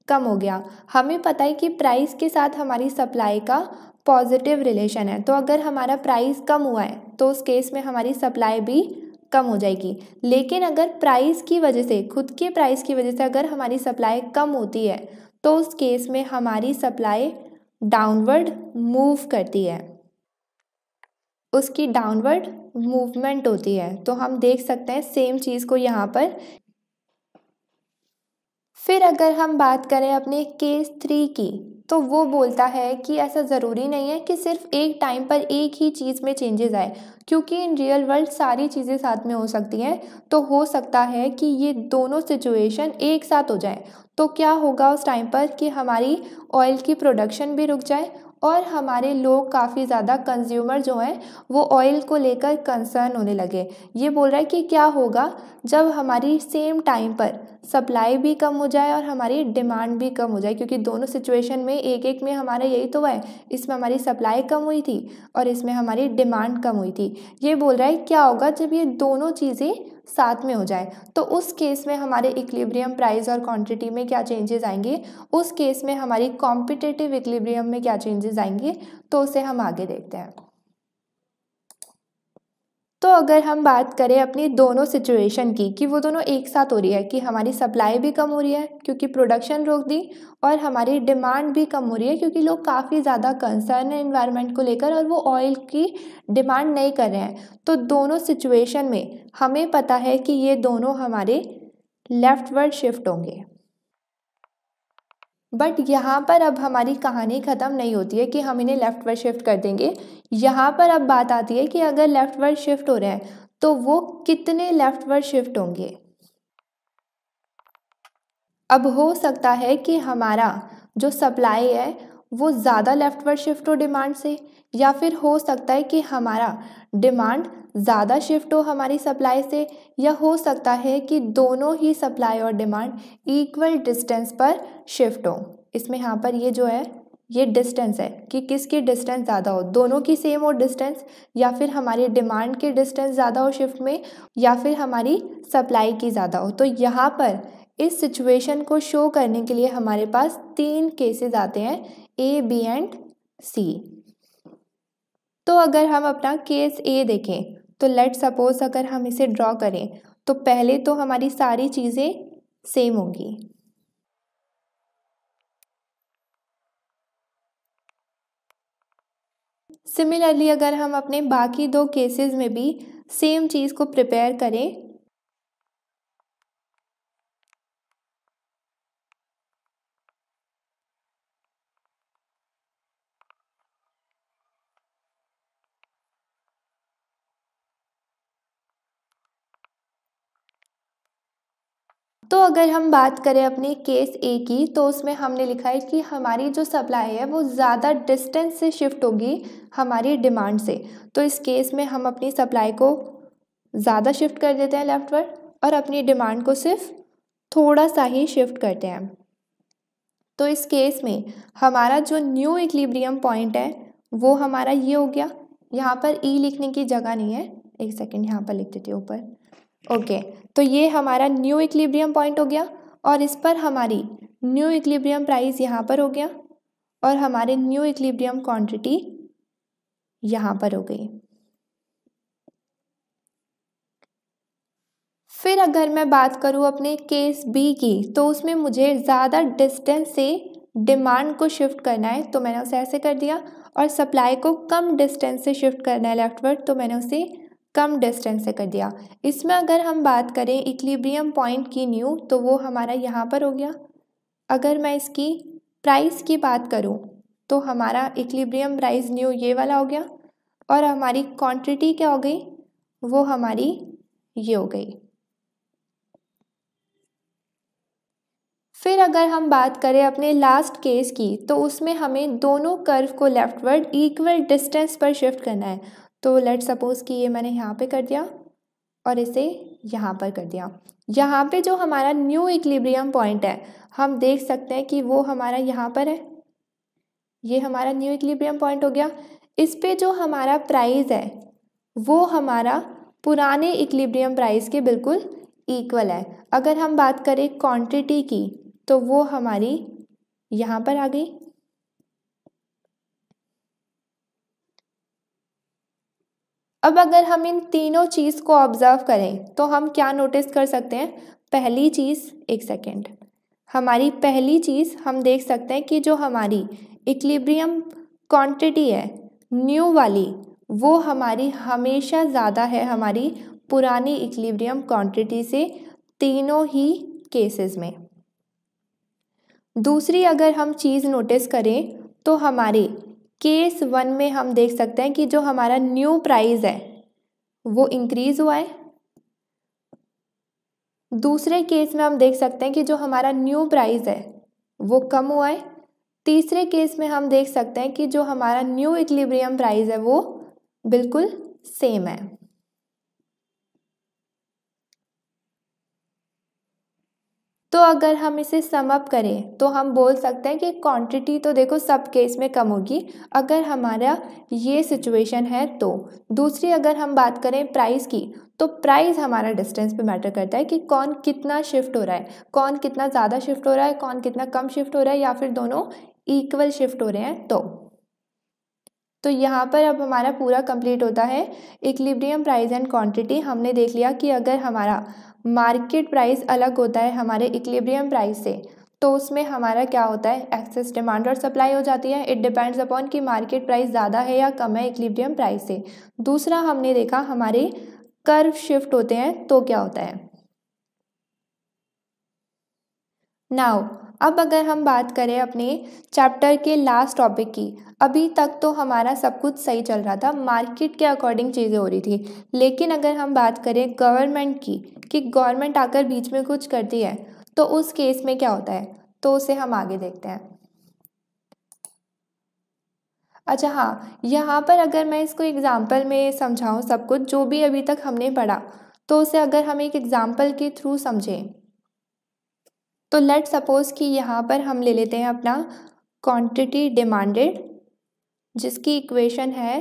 कम हो गया। हमें पता है कि प्राइस के साथ हमारी सप्लाई का पॉजिटिव रिलेशन है, तो अगर हमारा प्राइस कम हुआ है तो उस केस में हमारी सप्लाई भी कम हो जाएगी। लेकिन अगर प्राइस की वजह से, खुद के प्राइस की वजह से अगर हमारी सप्लाई कम होती है तो उस केस में हमारी सप्लाई डाउनवर्ड मूव करती है, उसकी डाउनवर्ड मूवमेंट होती है। तो हम देख सकते हैं सेम चीज़ को यहाँ पर। फिर अगर हम बात करें अपने केस 3 की, तो वो बोलता है कि ऐसा ज़रूरी नहीं है कि सिर्फ एक टाइम पर एक ही चीज़ में चेंजेस आए, क्योंकि इन रियल वर्ल्ड सारी चीज़ें साथ में हो सकती हैं। तो हो सकता है कि ये दोनों सिचुएशन एक साथ हो जाए। तो क्या होगा उस टाइम पर कि हमारी ऑयल की प्रोडक्शन भी रुक जाए और हमारे लोग काफ़ी ज़्यादा कंज्यूमर जो हैं वो ऑयल को लेकर कंसर्न होने लगे। ये बोल रहा है कि क्या होगा जब हमारी सेम टाइम पर सप्लाई भी कम हो जाए और हमारी डिमांड भी कम हो जाए, क्योंकि दोनों सिचुएशन में एक एक में हमारा यही तो है, इसमें हमारी सप्लाई कम हुई थी और इसमें हमारी डिमांड कम हुई थी। ये बोल रहा है क्या होगा जब ये दोनों चीज़ें साथ में हो जाए। तो उस केस में हमारे इक्विलिब्रियम प्राइस और क्वांटिटी में क्या चेंजेस आएंगे, उस केस में हमारी कॉम्पिटिटिव इक्विलिब्रियम में क्या चेंजेस आएंगे, तो उसे हम आगे देखते हैं। तो अगर हम बात करें अपनी दोनों सिचुएशन की कि वो दोनों एक साथ हो रही है, कि हमारी सप्लाई भी कम हो रही है क्योंकि प्रोडक्शन रोक दी और हमारी डिमांड भी कम हो रही है क्योंकि लोग काफ़ी ज़्यादा कंसर्न है एनवायरनमेंट को लेकर और वो ऑयल की डिमांड नहीं कर रहे हैं। तो दोनों सिचुएशन में हमें पता है कि ये दोनों हमारे लेफ्टवर्ड शिफ्ट होंगे। बट यहाँ पर अब हमारी कहानी ख़त्म नहीं होती है कि हम इन्हें लेफ्टवर्ड शिफ्ट कर देंगे। यहाँ पर अब बात आती है कि अगर लेफ्टवर्ड शिफ्ट हो रहे हैं तो वो कितने लेफ्टवर्ड शिफ्ट होंगे। अब हो सकता है कि हमारा जो सप्लाई है वो ज़्यादा लेफ्टवर्ड शिफ्ट हो डिमांड से, या फिर हो सकता है कि हमारा डिमांड ज़्यादा शिफ्ट हो हमारी सप्लाई से, या हो सकता है कि दोनों ही सप्लाई और डिमांड इक्वल डिस्टेंस पर शिफ्ट हो। इसमें यहाँ पर ये जो है ये डिस्टेंस है कि किसकी डिस्टेंस ज़्यादा हो, दोनों की सेम हो डिस्टेंस, या फिर हमारी डिमांड की डिस्टेंस ज़्यादा हो शिफ्ट में, या फिर हमारी सप्लाई की ज़्यादा हो। तो यहाँ पर इस सिचुएशन को शो करने के लिए हमारे पास 3 केसेस आते हैं, ए, बी एंड सी। तो अगर हम अपना केस ए देखें तो लेट सपोज अगर हम इसे ड्रॉ करें तो पहले तो हमारी सारी चीज़ें सेम होंगी। सिमिलरली अगर हम अपने बाकी 2 केसेस में भी सेम चीज़ को प्रिपेयर करें तो अगर हम बात करें अपने केस ए की तो उसमें हमने लिखा है कि हमारी जो सप्लाई है वो ज़्यादा डिस्टेंस से शिफ्ट होगी हमारी डिमांड से। तो इस केस में हम अपनी सप्लाई को ज़्यादा शिफ्ट कर देते हैं लेफ्टवर्ड और अपनी डिमांड को सिर्फ थोड़ा सा ही शिफ्ट करते हैं। तो इस केस में हमारा जो न्यू इक्विलिब्रियम पॉइंट है वो हमारा ये हो गया। यहाँ पर ई लिखने की जगह नहीं है, एक सेकेंड यहाँ पर लिख देती हूँ ऊपर। ओके, तो ये हमारा न्यू इक्विलिब्रियम पॉइंट हो गया और इस पर हमारी न्यू इक्विलिब्रियम प्राइस यहाँ पर हो गया और हमारे न्यू इक्विलिब्रियम क्वांटिटी यहाँ पर हो गई। फिर अगर मैं बात करूँ अपने केस बी की तो उसमें मुझे ज़्यादा डिस्टेंस से डिमांड को शिफ्ट करना है, तो मैंने उसे ऐसे कर दिया, और सप्लाई को कम डिस्टेंस से शिफ्ट करना है लेफ्टवर्ड, तो मैंने उसे कम डिस्टेंस से कर दिया। इसमें अगर हम बात करें इक्विलिब्रियम पॉइंट की न्यू तो वो हमारा यहाँ पर हो गया। अगर मैं इसकी प्राइस की बात करूँ तो हमारा इक्विलिब्रियम प्राइस न्यू ये वाला हो गया और हमारी क्वांटिटी क्या हो गई, वो हमारी ये हो गई। फिर अगर हम बात करें अपने लास्ट केस की तो उसमें हमें दोनों कर्व को लेफ्टवर्ड इक्वल डिस्टेंस पर शिफ्ट करना है। तो लेट सपोज कि ये मैंने यहाँ पे कर दिया और इसे यहाँ पर कर दिया। यहाँ पे जो हमारा न्यू इक्विलिब्रियम पॉइंट है हम देख सकते हैं कि वो हमारा यहाँ पर है, ये हमारा न्यू इक्विलिब्रियम पॉइंट हो गया। इस पे जो हमारा प्राइस है वो हमारा पुराने इक्विलिब्रियम प्राइस के बिल्कुल इक्वल है। अगर हम बात करें क्वांटिटी की तो वो हमारी यहाँ पर आ गई। अब अगर हम इन तीनों चीज़ को ऑब्जर्व करें तो हम क्या नोटिस कर सकते हैं। पहली चीज़, एक सेकेंड, हमारी पहली चीज़ हम देख सकते हैं कि जो हमारी इक्विलिब्रियम क्वांटिटी है न्यू वाली, वो हमारी हमेशा ज़्यादा है हमारी पुरानी इक्विलिब्रियम क्वांटिटी से, तीनों ही केसेस में। दूसरी अगर हम चीज़ नोटिस करें तो हमारे केस 1 में हम देख सकते हैं कि जो हमारा न्यू प्राइस है वो इंक्रीज़ हुआ है। दूसरे केस में हम देख सकते हैं कि जो हमारा न्यू प्राइस है वो कम हुआ है। तीसरे केस में हम देख सकते हैं कि जो हमारा न्यू इक्विलिब्रियम प्राइस है वो बिल्कुल सेम है। तो अगर हम इसे सम अप करें तो हम बोल सकते हैं कि क्वांटिटी तो देखो सब केस में कम होगी अगर हमारा ये सिचुएशन है तो। दूसरी अगर हम बात करें प्राइस की, तो प्राइस हमारा डिस्टेंस पे मैटर करता है कि कौन कितना शिफ्ट हो रहा है, कौन कितना ज़्यादा शिफ्ट हो रहा है, कौन कितना कम शिफ्ट हो रहा है, या फिर दोनों इक्वल शिफ्ट हो रहे हैं तो यहाँ पर अब हमारा पूरा कंप्लीट होता है इक्विलिब्रियम प्राइस एंड क्वांटिटी। हमने देख लिया कि अगर हमारा मार्केट प्राइस अलग होता है हमारे इक्विलिब्रियम प्राइस से तो उसमें हमारा क्या होता है, एक्सेस डिमांड और सप्लाई हो जाती है। इट डिपेंड्स अपॉन कि मार्केट प्राइस ज़्यादा है या कम है इक्विलिब्रियम प्राइस से। दूसरा हमने देखा हमारे कर्व शिफ्ट होते हैं तो क्या होता है। नाउ अब अगर हम बात करें अपने चैप्टर के लास्ट टॉपिक की, अभी तक तो हमारा सब कुछ सही चल रहा था, मार्केट के अकॉर्डिंग चीज़ें हो रही थी। लेकिन अगर हम बात करें गवर्नमेंट की कि गवर्नमेंट आकर बीच में कुछ करती है तो उस केस में क्या होता है, तो उसे हम आगे देखते हैं। अच्छा हाँ, यहाँ पर अगर मैं इसको एग्जाम्पल में समझाऊँ सब कुछ जो भी अभी तक हमने पढ़ा, तो उसे अगर हम एक एग्जाम्पल के थ्रू समझें तो लेट सपोज कि यहाँ पर हम ले लेते हैं अपना क्वांटिटी डिमांडेड जिसकी इक्वेशन है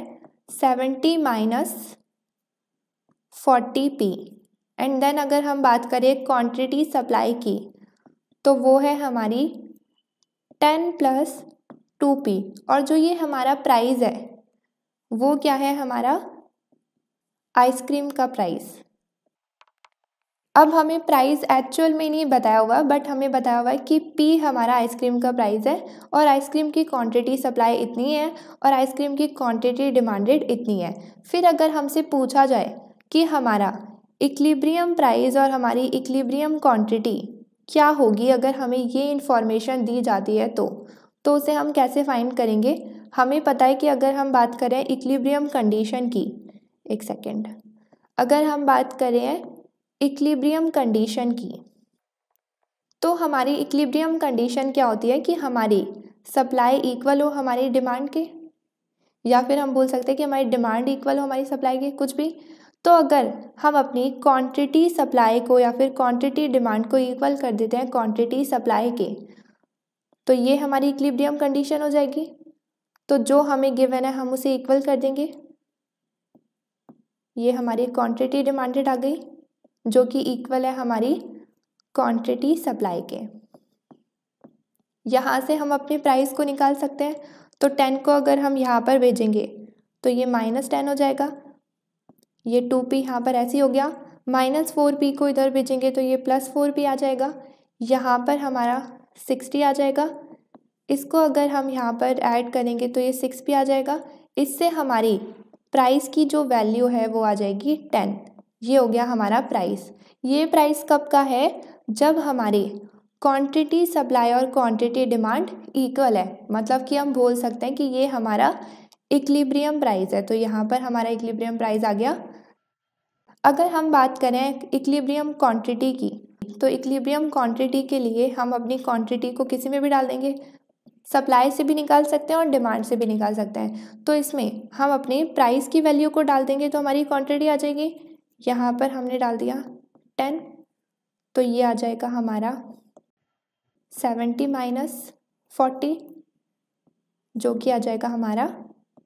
70 माइनस 40p एंड देन अगर हम बात करें क्वांटिटी सप्लाई की तो वो है हमारी 10 प्लस 2p और जो ये हमारा प्राइस है वो क्या है, हमारा आइसक्रीम का प्राइस। अब हमें प्राइस एक्चुअल में नहीं बताया हुआ बट हमें बताया हुआ है कि P हमारा आइसक्रीम का प्राइस है और आइसक्रीम की क्वांटिटी सप्लाई इतनी है और आइसक्रीम की क्वांटिटी डिमांडेड इतनी है। फिर अगर हमसे पूछा जाए कि हमारा इक्विलिब्रियम प्राइस और हमारी इक्विलिब्रियम क्वांटिटी क्या होगी अगर हमें ये इन्फॉर्मेशन दी जाती है तो उसे हम कैसे फाइंड करेंगे। हमें पता है कि अगर हम बात करें इक्विलिब्रियम कंडीशन की, एक सेकेंड, अगर हम बात करें इक्विलिब्रियम कंडीशन की तो हमारी इक्विलिब्रियम कंडीशन क्या होती है कि हमारी सप्लाई इक्वल हो हमारी डिमांड के, या फिर हम बोल सकते हैं कि हमारी डिमांड इक्वल हो हमारी सप्लाई के, कुछ भी। तो अगर हम अपनी क्वांटिटी सप्लाई को या फिर क्वांटिटी डिमांड को इक्वल कर देते हैं क्वांटिटी सप्लाई के, तो ये हमारी इक्विलिब्रियम कंडीशन हो जाएगी। तो जो हमें गिवन है हम उसे इक्वल कर देंगे, ये हमारी क्वांटिटी डिमांडेड आ गई जो कि इक्वल है हमारी क्वांटिटी सप्लाई के। यहाँ से हम अपने प्राइस को निकाल सकते हैं। तो 10 को अगर हम यहाँ पर भेजेंगे तो ये -10 हो जाएगा, ये 2p यहाँ पर ऐसे ही हो गया। -4p को इधर भेजेंगे तो ये +4p आ जाएगा, यहाँ पर हमारा 60 आ जाएगा। इसको अगर हम यहाँ पर ऐड करेंगे तो ये 6p आ जाएगा। इससे हमारी प्राइस की जो वैल्यू है वो आ जाएगी 10। ये हो गया हमारा प्राइस। ये प्राइस कब का है, जब हमारी क्वांटिटी सप्लाई और क्वांटिटी डिमांड इक्वल है, मतलब कि हम बोल सकते हैं कि ये हमारा इक्विलिब्रियम प्राइस है। तो यहाँ पर हमारा इक्विलिब्रियम प्राइस आ गया। अगर हम बात करें इक्विलिब्रियम क्वांटिटी की, तो इक्विलिब्रियम क्वांटिटी के लिए हम अपनी क्वांटिटी को किसी में भी डाल देंगे, सप्लाई से भी निकाल सकते हैं और डिमांड से भी निकाल सकते हैं। तो इसमें हम अपने प्राइस की वैल्यू को डाल देंगे तो हमारी क्वांटिटी आ जाएगी। यहाँ पर हमने डाल दिया 10, तो ये आ जाएगा हमारा 70 माइनस 40 जो कि आ जाएगा हमारा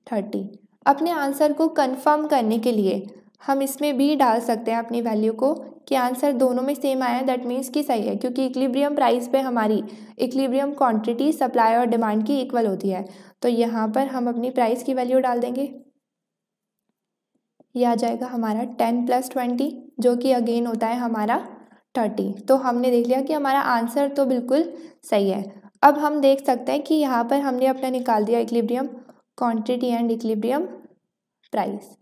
30। अपने आंसर को कंफर्म करने के लिए हम इसमें भी डाल सकते हैं अपनी वैल्यू को कि आंसर दोनों में सेम आया है, दैट मीन्स कि सही है, क्योंकि इक्विलिब्रियम प्राइस पे हमारी इक्विलिब्रियम क्वांटिटी सप्लाई और डिमांड की इक्वल होती है। तो यहाँ पर हम अपनी प्राइस की वैल्यू डाल देंगे, ये आ जाएगा हमारा 10 + 20 जो कि अगेन होता है हमारा 30। तो हमने देख लिया कि हमारा आंसर तो बिल्कुल सही है। अब हम देख सकते हैं कि यहाँ पर हमने अपना निकाल दिया equilibrium quantity and equilibrium price.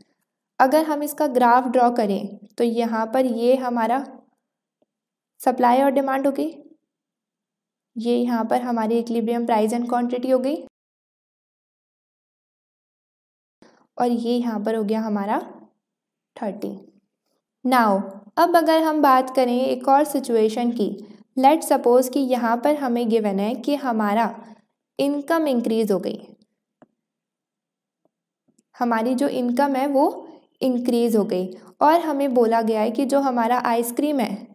अगर हम इसका ग्राफ ड्रॉ करें तो यहाँ पर ये हमारा सप्लाई और डिमांड हो गई, ये यहाँ पर हमारी इक्विलिब्रियम प्राइस एंड क्वांटिटी हो गई, और ये यहाँ पर हो गया हमारा 30। नाउ अब अगर हम बात करें एक और सिचुएशन की, लेट सपोज कि यहाँ पर हमें गिवन है कि हमारा इनकम इंक्रीज हो गई, हमारी जो इनकम है वो इंक्रीज हो गई, और हमें बोला गया है कि जो हमारा आइसक्रीम है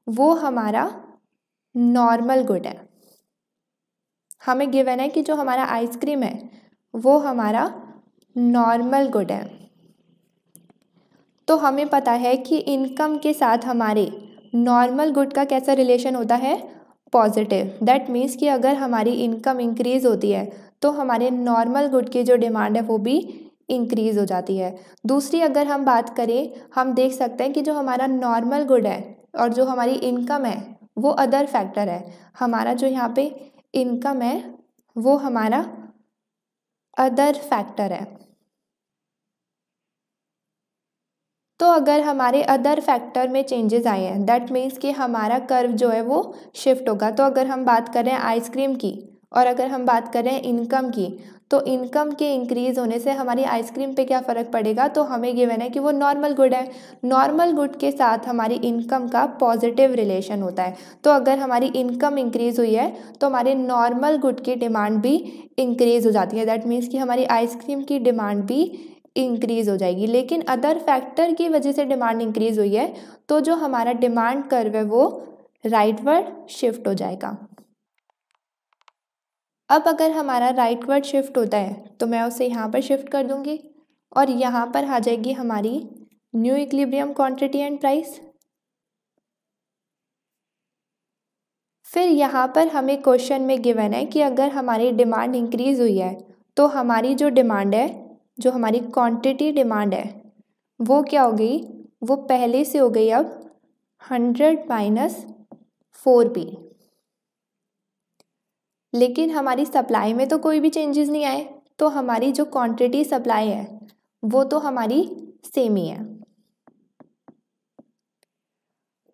वो हमारा नॉर्मल गुड है। हमें गिवन है कि जो हमारा आइसक्रीम है वो हमारा नॉर्मल गुड है। तो हमें पता है कि इनकम के साथ हमारे नॉर्मल गुड का कैसा रिलेशन होता है, पॉजिटिव। दैट मीन्स कि अगर हमारी इनकम इंक्रीज होती है तो हमारे नॉर्मल गुड की जो डिमांड है वो भी इंक्रीज हो जाती है। दूसरी अगर हम बात करें, हम देख सकते हैं कि जो हमारा नॉर्मल गुड है और जो हमारी इनकम है वो अदर फैक्टर है। हमारा जो यहाँ पे इनकम है वो हमारा अदर फैक्टर है। तो अगर हमारे अदर फैक्टर में चेंजेस आए हैं, दैट मीन्स कि हमारा कर्व जो है वो शिफ्ट होगा। तो अगर हम बात करें आइसक्रीम की और अगर हम बात करें इनकम की, तो इनकम के इंक्रीज होने से हमारी आइसक्रीम पे क्या फ़र्क पड़ेगा, तो हमें गिवन है कि वो नॉर्मल गुड है। नॉर्मल गुड के साथ हमारी इनकम का पॉजिटिव रिलेशन होता है। तो अगर हमारी इनकम इंक्रीज हुई है तो हमारे नॉर्मल गुड की डिमांड भी इंक्रीज हो जाती है। दैट मीन्स कि हमारी आइसक्रीम की डिमांड भी इंक्रीज हो जाएगी। लेकिन अदर फैक्टर की वजह से डिमांड इंक्रीज हुई है तो जो हमारा डिमांड कर्व है वो राइटवर्ड शिफ्ट हो जाएगा। अब अगर हमारा राइटवर्ड शिफ्ट होता है तो मैं उसे यहाँ पर शिफ्ट कर दूंगी और यहाँ पर आ जाएगी हमारी new equilibrium quantity and price. फिर यहाँ पर हमें क्वेश्चन में गिवन है कि अगर हमारी डिमांड इंक्रीज हुई है तो हमारी जो डिमांड है, जो हमारी क्वांटिटी डिमांड है वो क्या हो गई, वो पहले से हो गई अब 100 - 4p। लेकिन हमारी सप्लाई में तो कोई भी चेंजेस नहीं आए, तो हमारी जो क्वांटिटी सप्लाई है वो तो हमारी सेम ही है।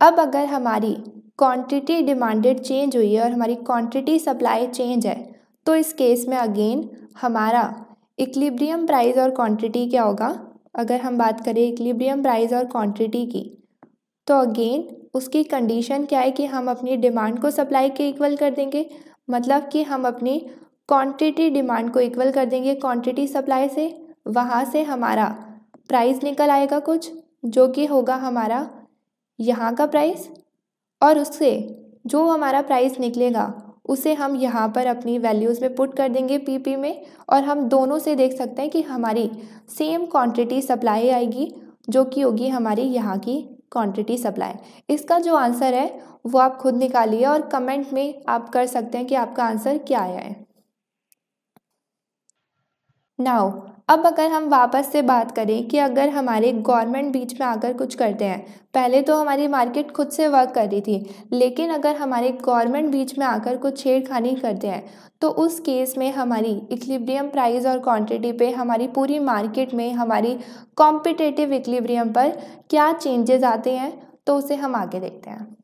अब अगर हमारी क्वांटिटी डिमांडेड चेंज हुई है और हमारी क्वांटिटी सप्लाई चेंज है तो इस केस में अगेन हमारा इक्विलिब्रियम प्राइस और क्वांटिटी क्या होगा। अगर हम बात करें इक्विलिब्रियम प्राइस और क्वांटिटी की तो अगेन उसकी कंडीशन क्या है कि हम अपनी डिमांड को सप्लाई के इक्वल कर देंगे, मतलब कि हम अपनी क्वांटिटी डिमांड को इक्वल कर देंगे क्वांटिटी सप्लाई से। वहाँ से हमारा प्राइस निकल आएगा कुछ जो कि होगा हमारा यहाँ का प्राइस, और उससे जो हमारा प्राइस निकलेगा उसे हम यहाँ पर अपनी वैल्यूज़ में पुट कर देंगे पीपी में, और हम दोनों से देख सकते हैं कि हमारी सेम क्वांटिटी सप्लाई आएगी जो कि होगी हमारी यहाँ की क्वांटिटी सप्लाई। इसका जो आंसर है वो आप खुद निकालिए और कमेंट में आप कर सकते हैं कि आपका आंसर क्या आया है। नाउ अब अगर हम वापस से बात करें कि अगर हमारे गवर्नमेंट बीच में आकर कुछ करते हैं, पहले तो हमारी मार्केट खुद से वर्क कर रही थी, लेकिन अगर हमारे गवर्नमेंट बीच में आकर कुछ छेड़खानी करते हैं तो उस केस में हमारी इक्विलिब्रियम प्राइस और क्वांटिटी पे, हमारी पूरी मार्केट में, हमारी कॉम्पिटिटिव इक्विलिब्रियम पर क्या चेंजेस आते हैं, तो उसे हम आगे देखते हैं।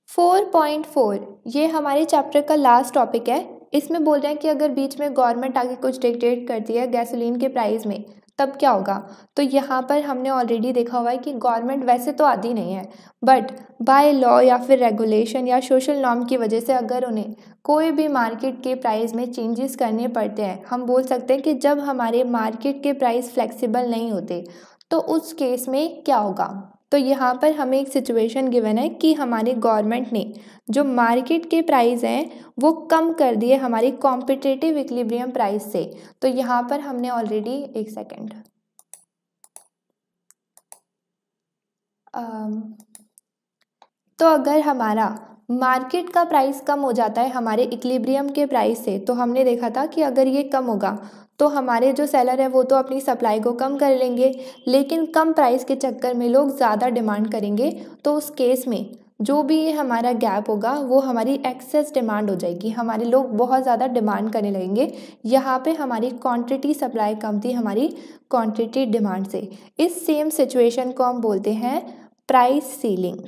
4.4 ये हमारे चैप्टर का लास्ट टॉपिक है। इसमें बोल रहे हैं कि अगर बीच में गवर्नमेंट आके कुछ डिक्टेट करती है गैसोलीन के प्राइस में तब क्या होगा। तो यहाँ पर हमने ऑलरेडी देखा हुआ है कि गवर्नमेंट वैसे तो आती नहीं है, बट बाय लॉ या फिर रेगुलेशन या सोशल नॉर्म की वजह से अगर उन्हें कोई भी मार्केट के प्राइस में चेंजेस करने पड़ते हैं, हम बोल सकते हैं कि जब हमारे मार्केट के प्राइस फ्लेक्सिबल नहीं होते तो उस केस में क्या होगा। तो यहाँ पर हमें एक सिचुएशन गिवन है कि हमारे गवर्नमेंट ने जो मार्केट के प्राइस हैं वो कम कर दिए हमारी कॉम्पिटिटिव इक्विलिब्रियम प्राइस से। तो यहाँ पर हमने ऑलरेडी, एक सेकेंड, तो अगर हमारा मार्केट का प्राइस कम हो जाता है हमारे इक्विलिब्रियम के प्राइस से, तो हमने देखा था कि अगर ये कम होगा तो हमारे जो सेलर है वो तो अपनी सप्लाई को कम कर लेंगे, लेकिन कम प्राइस के चक्कर में लोग ज़्यादा डिमांड करेंगे। तो उस केस में जो भी ये हमारा गैप होगा वो हमारी एक्सेस डिमांड हो जाएगी, हमारे लोग बहुत ज़्यादा डिमांड करने लगेंगे। यहाँ पे हमारी क्वांटिटी सप्लाई कम थी हमारी क्वांटिटी डिमांड से। इस सेम सिचुएशन को हम बोलते हैं प्राइस सीलिंग।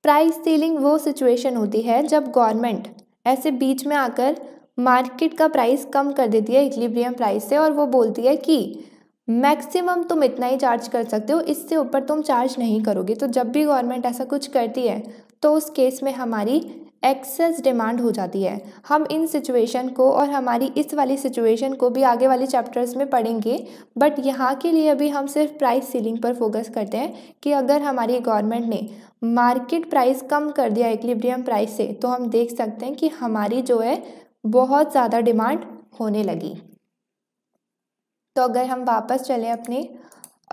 प्राइस सीलिंग वो सिचुएशन होती है जब गवर्नमेंट ऐसे बीच में आकर मार्केट का प्राइस कम कर देती है इक्विलिब्रियम प्राइस से, और वो बोलती है कि मैक्सिमम तुम इतना ही चार्ज कर सकते हो, इससे ऊपर तुम चार्ज नहीं करोगे। तो जब भी गवर्नमेंट ऐसा कुछ करती है तो उस केस में हमारी एक्सेस डिमांड हो जाती है। हम इन सिचुएशन को और हमारी इस वाली सिचुएशन को भी आगे वाले चैप्टर्स में पढ़ेंगे, बट यहाँ के लिए अभी हम सिर्फ प्राइस सीलिंग पर फोकस करते हैं कि अगर हमारी गवर्नमेंट ने मार्केट प्राइस कम कर दिया इक्विलिब्रियम प्राइस से, तो हम देख सकते हैं कि हमारी जो है बहुत ज़्यादा डिमांड होने लगी। तो अगर हम वापस चलें अपने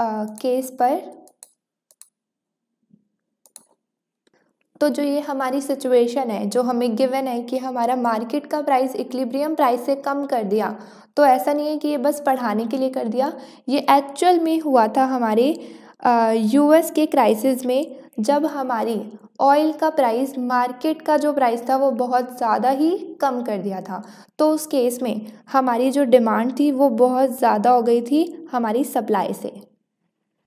केस पर, तो जो ये हमारी सिचुएशन है जो हमें गिवन है कि हमारा मार्केट का प्राइस इक्विलिब्रियम प्राइस से कम कर दिया, तो ऐसा नहीं है कि ये बस पढ़ाने के लिए कर दिया, ये एक्चुअल में हुआ था हमारे यूएस के क्राइसिस में, जब हमारी ऑयल का प्राइस मार्केट का जो प्राइस था वो बहुत ज़्यादा ही कम कर दिया था। तो उस केस में हमारी जो डिमांड थी वो बहुत ज़्यादा हो गई थी हमारी सप्लाई से।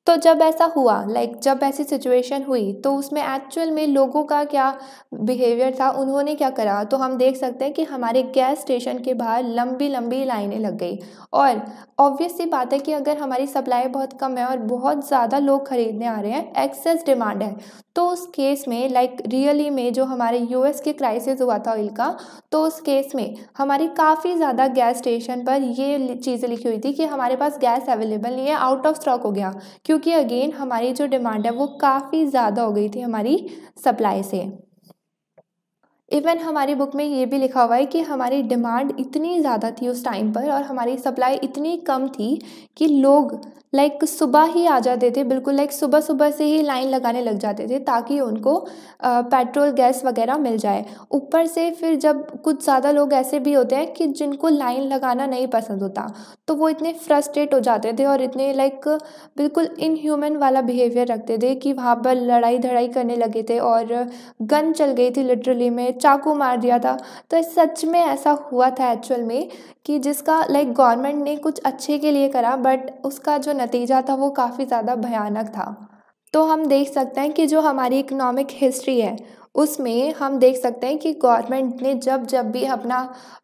तो जब ऐसा हुआ, जब ऐसी सिचुएशन हुई, तो उसमें एक्चुअल में लोगों का क्या बिहेवियर था, उन्होंने क्या करा, तो हम देख सकते हैं कि हमारे गैस स्टेशन के बाहर लंबी लंबी लाइनें लग गई। और ऑब्वियस सी बात है कि अगर हमारी सप्लाई बहुत कम है और बहुत ज़्यादा लोग खरीदने आ रहे हैं, एक्सेस डिमांड है, तो उस केस में रियली में जो हमारे यूएस के क्राइसिस हुआ था ऑयल का, तो उस केस में हमारी काफ़ी ज़्यादा गैस स्टेशन पर ये चीज़ें लिखी हुई थी कि हमारे पास गैस अवेलेबल नहीं है, आउट ऑफ स्टॉक हो गया, क्योंकि अगेन हमारी जो डिमांड है वो काफ़ी ज़्यादा हो गई थी हमारी सप्लाई से। इवन हमारी बुक में ये भी लिखा हुआ है कि हमारी डिमांड इतनी ज़्यादा थी उस टाइम पर और हमारी सप्लाई इतनी कम थी कि लोग सुबह ही आ जाते थे, बिल्कुल सुबह सुबह से ही लाइन लगाने लग जाते थे ताकि उनको पेट्रोल गैस वगैरह मिल जाए। ऊपर से फिर जब कुछ ज़्यादा लोग ऐसे भी होते हैं कि जिनको लाइन लगाना नहीं पसंद होता, तो वो इतने फ्रस्ट्रेट हो जाते थे और इतने बिल्कुल इनह्यूमन वाला बिहेवियर रखते थे कि वहाँ पर लड़ाई धड़ाई करने लगे थे और गन चल गई थी, लिटरली में चाकू मार दिया था। तो सच में ऐसा हुआ था एक्चुअल में कि जिसका गवर्नमेंट ने कुछ अच्छे के लिए करा, बट उसका जो नतीजा था वो काफ़ी ज़्यादा भयानक था। तो हम देख सकते हैं कि जो हमारी इकोनॉमिक हिस्ट्री है उसमें हम देख सकते हैं कि गवर्नमेंट ने जब भी अपना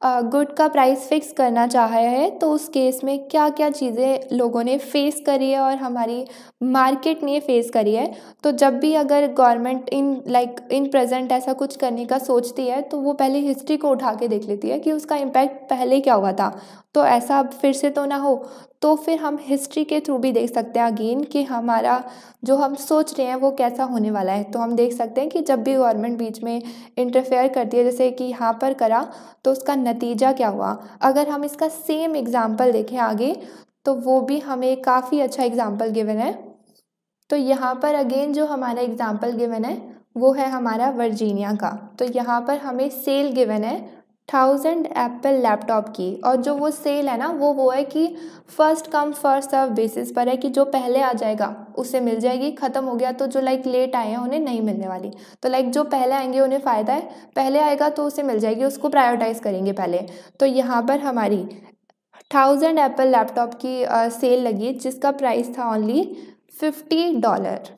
गुड का प्राइस फिक्स करना चाहा है, तो उस केस में क्या क्या चीज़ें लोगों ने फेस करी है और हमारी मार्केट ने फेस करी है। तो जब भी अगर गवर्नमेंट इन प्रेजेंट ऐसा कुछ करने का सोचती है, तो वो पहले हिस्ट्री को उठा के देख लेती है कि उसका इम्पैक्ट पहले क्या हुआ था, तो ऐसा अब फिर से तो ना हो। तो फिर हम हिस्ट्री के थ्रू भी देख सकते हैं अगेन कि हमारा जो हम सोच रहे हैं वो कैसा होने वाला है। तो हम देख सकते हैं कि जब भी गवर्नमेंट बीच में इंटरफेयर करती है, जैसे कि यहाँ पर करा, तो उसका नतीजा क्या हुआ। अगर हम इसका सेम एग्जाम्पल देखें आगे, तो वो भी हमें काफ़ी अच्छा एग्जाम्पल गिवन है। तो यहाँ पर अगेन जो हमारा एग्जाम्पल गिवन है वो है हमारा वर्जीनिया का। तो यहाँ पर हमें सेल गिवन है 1000 एप्पल लैपटॉप की, और जो वो सेल है ना वो है कि first come first serve basis पर है कि जो पहले आ जाएगा उसे मिल जाएगी, ख़त्म हो गया तो जो लेट आए हैं उन्हें नहीं मिलने वाली। तो जो पहले आएंगे उन्हें फ़ायदा है, पहले आएगा तो उसे मिल जाएगी, उसको प्रायोरिटाइज़ करेंगे पहले। तो यहाँ पर हमारी 1000 एप्पल लैपटॉप की सेल लगी जिसका प्राइस था ओनली $50।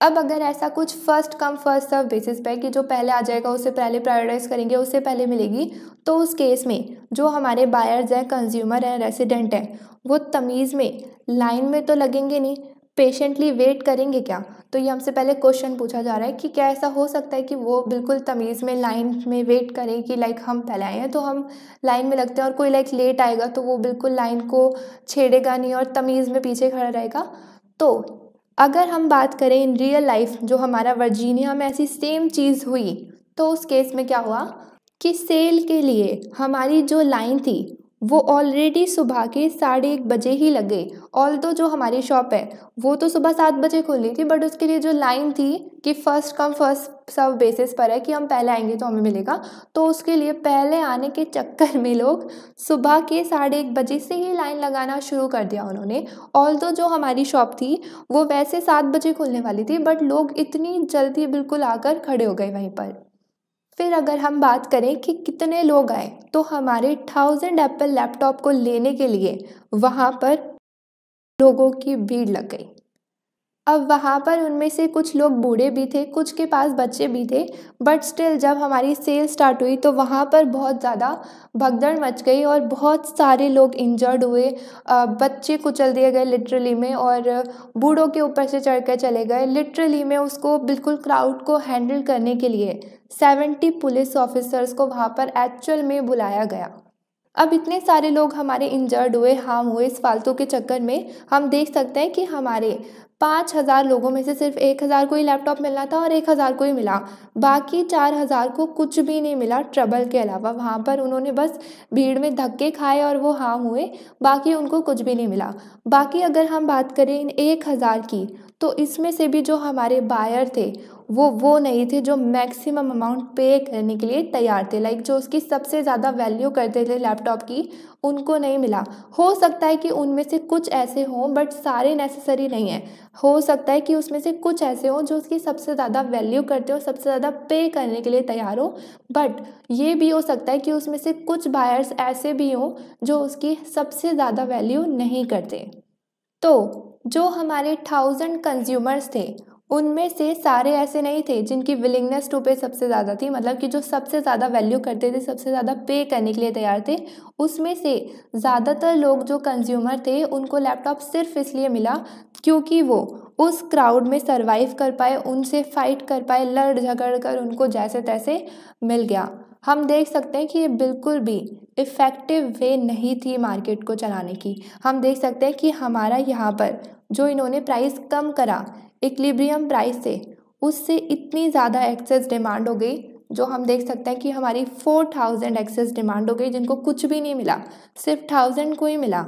अब अगर ऐसा कुछ first come first serve basis पे कि जो पहले आ जाएगा उसे पहले प्रायोरिटाइज़ करेंगे, उससे पहले मिलेगी, तो उस केस में जो हमारे बायर्स हैं, कंज्यूमर हैं, रेसिडेंट हैं, वो तमीज़ में लाइन में तो लगेंगे नहीं, पेशेंटली वेट करेंगे क्या। तो ये हमसे पहले क्वेश्चन पूछा जा रहा है कि क्या ऐसा हो सकता है कि वो बिल्कुल तमीज़ में लाइन में वेट करें कि हम पहले आए हैं तो हम लाइन में लगते हैं, और कोई लेट आएगा तो वो बिल्कुल लाइन को छेड़ेगा नहीं और तमीज़ में पीछे खड़ा रहेगा। तो अगर हम बात करें इन रियल लाइफ, जो हमारा वर्जीनिया में ऐसी सेम चीज़ हुई, तो उस केस में क्या हुआ कि सेल के लिए हमारी जो लाइन थी वो ऑलरेडी सुबह के 1:30 बजे ही लग गई। ऑल्दो जो हमारी शॉप है वो तो सुबह 7 बजे खुली थी, बट उसके लिए जो लाइन थी कि first come first serve basis पर है कि हम पहले आएंगे तो हमें मिलेगा, तो उसके लिए पहले आने के चक्कर में लोग सुबह के 1:30 बजे से ही लाइन लगाना शुरू कर दिया उन्होंने। ऑल्दो जो हमारी शॉप थी वो वैसे 7 बजे खुलने वाली थी, बट लोग इतनी जल्दी बिल्कुल आकर खड़े हो गए वहीं पर। फिर अगर हम बात करें कि कितने लोग आए, तो हमारे 1000 एप्पल लैपटॉप को लेने के लिए वहाँ पर लोगों की भीड़ लग गई। अब वहाँ पर उनमें से कुछ लोग बूढ़े भी थे, कुछ के पास बच्चे भी थे, बट स्टिल जब हमारी सेल स्टार्ट हुई तो वहाँ पर बहुत ज़्यादा भगदड़ मच गई और बहुत सारे लोग इंजर्ड हुए। बच्चे कुचल दिए गए लिटरली में, और बूढ़ों के ऊपर से चढ़ कर चले गए लिटरली में। उसको बिल्कुल क्राउड को हैंडल करने के लिए 70 पुलिस ऑफिसर्स को वहाँ पर एक्चुअल में बुलाया गया। अब इतने सारे लोग हमारे इंजर्ड हुए, हार्म हुए इस फालतू के चक्कर में। हम देख सकते हैं कि हमारे 5000 लोगों में से सिर्फ 1000 को ही लैपटॉप मिलना था और 1000 को ही मिला। बाकी 4000 को कुछ भी नहीं मिला ट्रबल के अलावा। वहाँ पर उन्होंने बस भीड़ में धक्के खाए और वो हार्म हुए, बाकी उनको कुछ भी नहीं मिला। बाकी अगर हम बात करें इन 1000 की, तो इसमें से भी जो हमारे बायर थे वो नहीं थे जो मैक्सिमम अमाउंट पे करने के लिए तैयार थे। लाइक जो उसकी सबसे ज़्यादा वैल्यू करते थे लैपटॉप की, उनको नहीं मिला। हो सकता है कि उनमें से कुछ ऐसे हों, बट सारे नेसेसरी नहीं है। हो सकता है कि उसमें से कुछ ऐसे हों जो उसकी सबसे ज़्यादा वैल्यू करते हो, सबसे ज़्यादा पे करने के लिए तैयार हो, बट ये भी हो सकता है कि उसमें से कुछ बायर्स ऐसे भी हों जो उसकी सबसे ज़्यादा वैल्यू नहीं करते। तो जो हमारे 1000 कंज्यूमर्स थे उनमें से सारे ऐसे नहीं थे जिनकी विलिंगनेस टू पे सबसे ज़्यादा थी, मतलब कि जो सबसे ज़्यादा वैल्यू करते थे, सबसे ज़्यादा पे करने के लिए तैयार थे। उसमें से ज़्यादातर लोग जो कंज्यूमर थे उनको लैपटॉप सिर्फ इसलिए मिला क्योंकि वो उस क्राउड में सरवाइव कर पाए, उनसे फाइट कर पाए, लड़ झगड़ कर उनको जैसे तैसे मिल गया। हम देख सकते हैं कि ये बिल्कुल भी इफ़ेक्टिव वे नहीं थी मार्केट को चलाने की। हम देख सकते हैं कि हमारा यहाँ पर जो इन्होंने प्राइस कम करा इक्विलिब्रियम प्राइस से, उससे इतनी ज़्यादा एक्सेस डिमांड हो गई, जो हम देख सकते हैं कि हमारी 4000 एक्सेस डिमांड हो गई जिनको कुछ भी नहीं मिला, सिर्फ 1000 को ही मिला।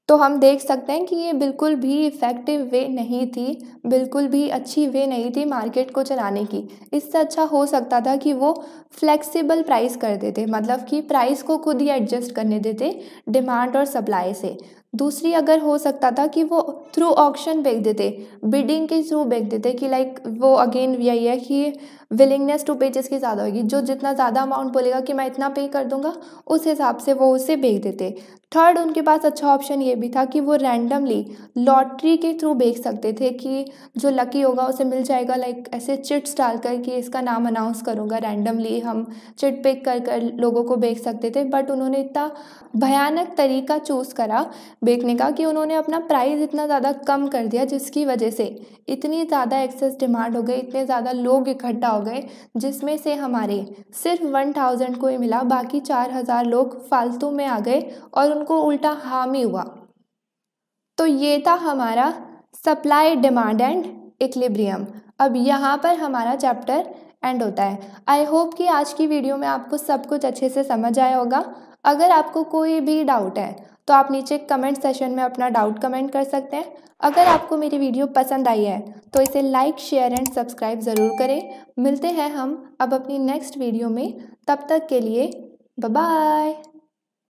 तो हम देख सकते हैं कि ये बिल्कुल भी इफ़ेक्टिव वे नहीं थी, बिल्कुल भी अच्छी वे नहीं थी मार्केट को चलाने की। इससे अच्छा हो सकता था कि वो फ्लेक्सिबल प्राइस कर देते, मतलब कि प्राइस को खुद ही एडजस्ट करने देते डिमांड और सप्लाई से। दूसरी अगर हो सकता था कि वो थ्रू ऑक्शन बेच देते, बिडिंग के थ्रू बेच देते, कि लाइक वो अगेन यही है कि विलिंगनेस टू पे जिसकी ज़्यादा होगी, जो जितना ज़्यादा अमाउंट बोलेगा कि मैं इतना पे कर दूंगा, उस हिसाब से वो उसे बेच देते। थर्ड उनके पास अच्छा ऑप्शन ये भी था कि वो रैंडमली लॉटरी के थ्रू बेच सकते थे, कि जो लकी होगा उसे मिल जाएगा। लाइक ऐसे चिट्स डालकर कि इसका नाम अनाउंस करूँगा, रैंडमली हम चिट पिक कर कर लोगों को बेच सकते थे। बट उन्होंने इतना भयानक तरीका चूज़ करा बेचने का कि उन्होंने अपना प्राइस इतना ज़्यादा कम कर दिया, जिसकी वजह से इतनी ज़्यादा एक्सेस डिमांड हो गई, इतने ज़्यादा लोग इकट्ठा हो गए, जिसमें से हमारे सिर्फ 1000 को ही मिला, बाकी 4000 लोग फालतू में आ गए और उनको उल्टा हार्म ही हुआ। तो ये था हमारा सप्लाई डिमांड एंड इक्विलिब्रियम। अब यहाँ पर हमारा चैप्टर एंड होता है। आई होप कि आज की वीडियो में आपको सब कुछ अच्छे से समझ आया होगा। अगर आपको कोई भी डाउट है तो आप नीचे कमेंट सेशन में अपना डाउट कमेंट कर सकते हैं। अगर आपको मेरी वीडियो पसंद आई है तो इसे लाइक, शेयर एंड सब्सक्राइब ज़रूर करें। मिलते हैं हम अब अपनी नेक्स्ट वीडियो में, तब तक के लिए बाय बाय।